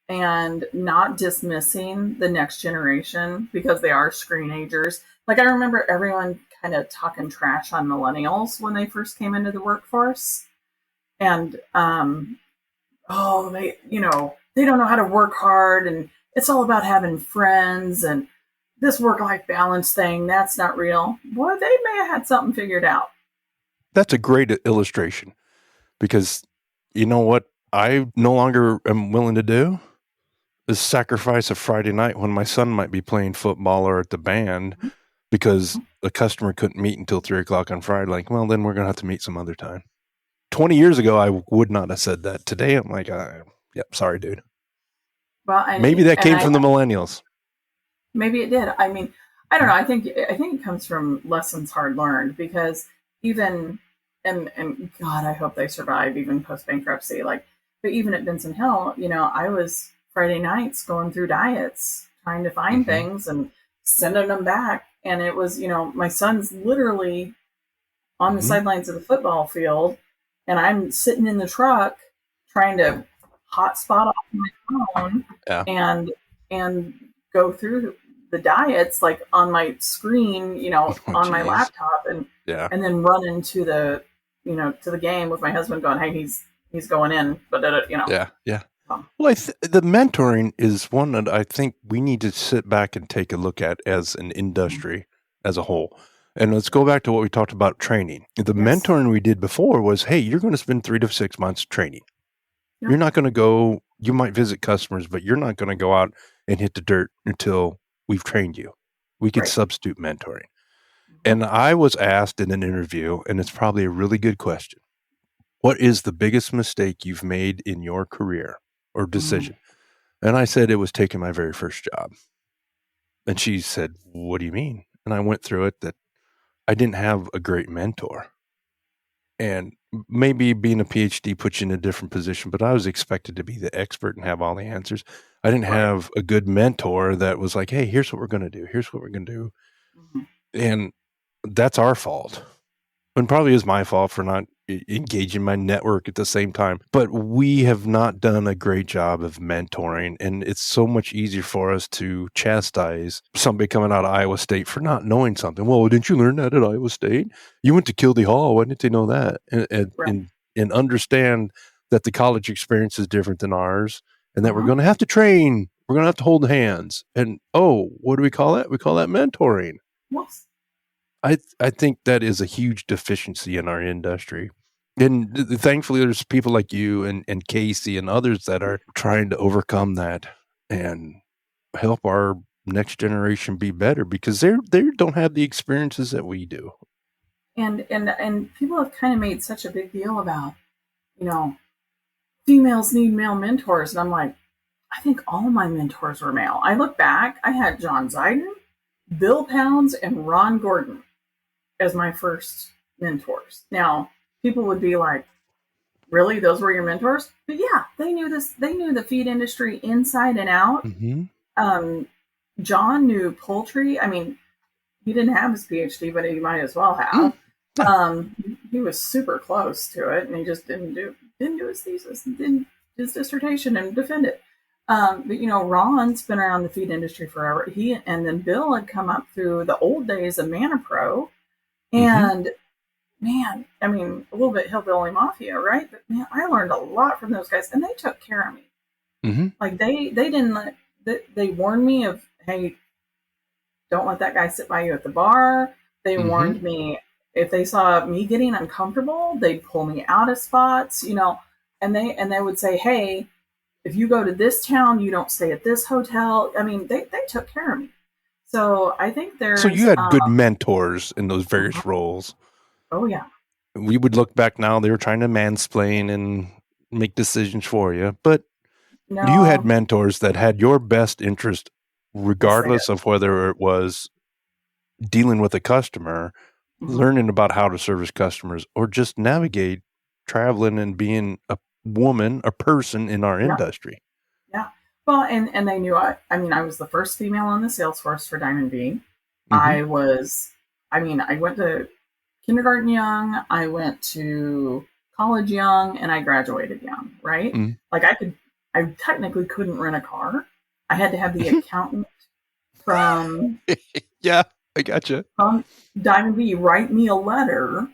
and not dismissing the next generation because they are screenagers. Like, I remember everyone kind of talking trash on millennials when they first came into the workforce. And, they don't know how to work hard, and it's all about having friends, and this work-life balance thing, that's not real. Boy, they may have had something figured out. That's a great illustration, because you know what I no longer am willing to do is sacrifice a Friday night when my son might be playing football or at the band because the customer couldn't meet until 3:00 on Friday. Like, well, then we're going to have to meet some other time. 20 years ago, I would not have said that. Today, I'm like, yep, sorry, dude. Well, maybe that came from the millennials. Maybe it did. I mean, I don't know. I think it comes from lessons hard learned, because even and God, I hope they survive even post bankruptcy. Like, but even at Benson Hill, I was Friday nights going through diets, trying to find things and sending them back. And it was, my son's literally on the sidelines of the football field, and I'm sitting in the truck trying to hotspot off my phone and go through the diets, like on my screen, on my laptop, and then run into the to the game with my husband going, hey, he's going in, but Well, the mentoring is one that I think we need to sit back and take a look at as an industry as a whole. And let's go back to what we talked about training. The mentoring we did before was, hey, you're going to spend 3 to 6 months training. You're not going to go, you might visit customers, but you're not going to go out and hit the dirt until we've trained you. We could substitute mentoring. And I was asked in an interview, and it's probably a really good question, what is the biggest mistake you've made in your career or decision? And I said it was taking my very first job. And she said, what do you mean? And I went through it, that I didn't have a great mentor. And maybe being a PhD puts you in a different position, but I was expected to be the expert and have all the answers. I didn't have a good mentor that was like, hey, here's what we're going to do. Here's what we're going to do. And that's our fault. And probably is my fault for not engaging my network at the same time. But we have not done a great job of mentoring. And it's so much easier for us to chastise somebody coming out of Iowa State for not knowing something. Well, didn't you learn that at Iowa State? You went to Kildee Hall. Why didn't they know that? And understand that the college experience is different than ours, and that we're going to have to train. We're going to have to hold hands. And, what do we call that? We call that mentoring. Yes. I think that is a huge deficiency in our industry. And thankfully, there's people like you and Casey and others that are trying to overcome that and help our next generation be better, because they don't have the experiences that we do. And people have kind of made such a big deal about, females need male mentors. And I'm like, I think all my mentors were male. I look back, I had John Ziden, Bill Pounds, and Ron Gordon as my first mentors. Now, people would be like, really? Those were your mentors? But yeah, they knew this. They knew the feed industry inside and out. John knew poultry. I mean, he didn't have his PhD, but he might as well have. He was super close to it, and he just didn't do his thesis, didn't his dissertation and defend it. But Ron's been around the feed industry forever. And then Bill had come up through the old days of ManaPro, and man, I mean, a little bit hillbilly mafia, right? But man, I learned a lot from those guys, and they took care of me. Like they didn't they warned me of, hey, don't let that guy sit by you at the bar. They warned me if they saw me getting uncomfortable, they'd pull me out of spots, and they would say, hey, if you go to this town, you don't stay at this hotel. I mean, they took care of me. So I think So you had good mentors in those various roles. Oh, yeah. We would look back now, they were trying to mansplain and make decisions for you. But you had mentors that had your best interest, regardless of whether it was dealing with a customer, learning about how to service customers, or just navigate traveling and being a woman, a person in our industry. Yeah. Well, and they knew I was the first female on the sales force for Diamond B. I went to kindergarten young, I went to college young, and I graduated young, right? Like I technically couldn't rent a car. I had to have the accountant from yeah, I gotcha. From Diamond B write me a letter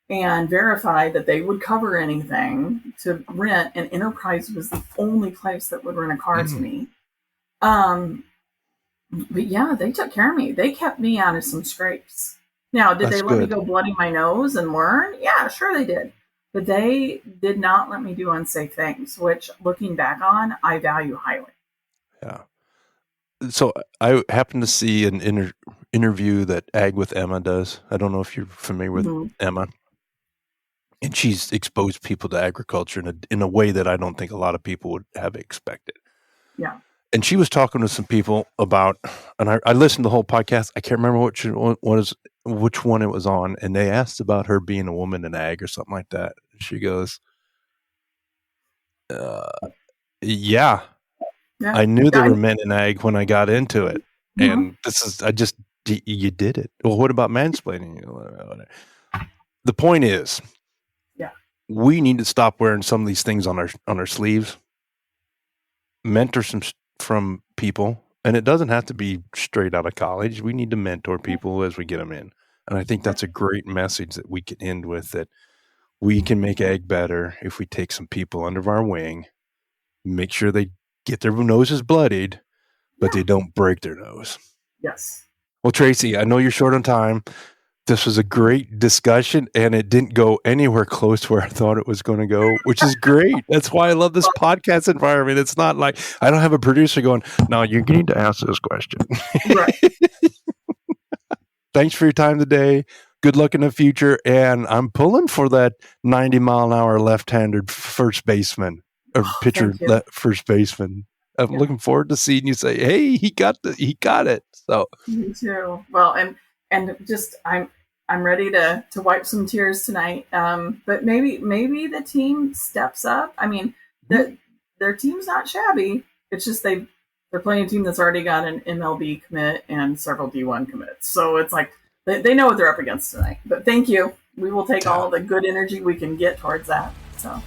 and verify that they would cover anything to rent, and Enterprise was the only place that would rent a car to me. But yeah, they took care of me. They kept me out of some scrapes. Now, did they let me go bloody my nose and learn? Yeah, sure they did. But they did not let me do unsafe things, which, looking back on, I value highly. Yeah. So I happened to see an interview that Ag with Emma does. I don't know if you're familiar with Emma. And she's exposed people to agriculture in a way that I don't think a lot of people would have expected. Yeah. And she was talking to some people about, and I listened to the whole podcast. I can't remember which one it was on. And they asked about her being a woman in ag or something like that. She goes, yeah. I knew there were men in ag when I got into it. And you did it. Well, what about mansplaining? The point is, we need to stop wearing some of these things on our sleeves, mentor from people, and it doesn't have to be straight out of college. We need to mentor people as we get them in. And I think that's a great message that we can end with, that we can make ag better if we take some people under our wing, make sure they get their noses bloodied, but they don't break their nose. Yes. Well, Tracey, I know you're short on time. This was a great discussion, and it didn't go anywhere close to where I thought it was going to go, which is great. That's why I love this podcast environment. It's not like I don't have a producer going, no, you need to ask this question. Right. Thanks for your time today. Good luck in the future. And I'm pulling for that 90-mile-an-hour left-handed first baseman or pitcher first baseman. I'm looking forward to seeing you say, hey, he got it. So me too. Well, and just I'm ready to wipe some tears tonight. But maybe the team steps up. I mean, their team's not shabby. It's just they're playing a team that's already got an MLB commit and several D1 commits. So it's like they know what they're up against tonight. But thank you. We will take all the good energy we can get towards that. So.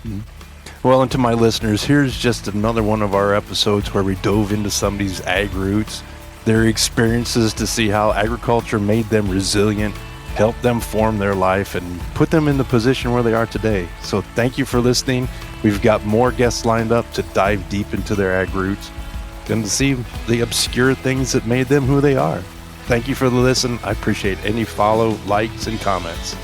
Well, and to my listeners, here's just another one of our episodes where we dove into somebody's ag roots, their experiences to see how agriculture made them resilient, helped them form their life, and put them in the position where they are today. So thank you for listening. We've got more guests lined up to dive deep into their ag roots and to see the obscure things that made them who they are. Thank you for the listen. I appreciate any follow, likes, and comments.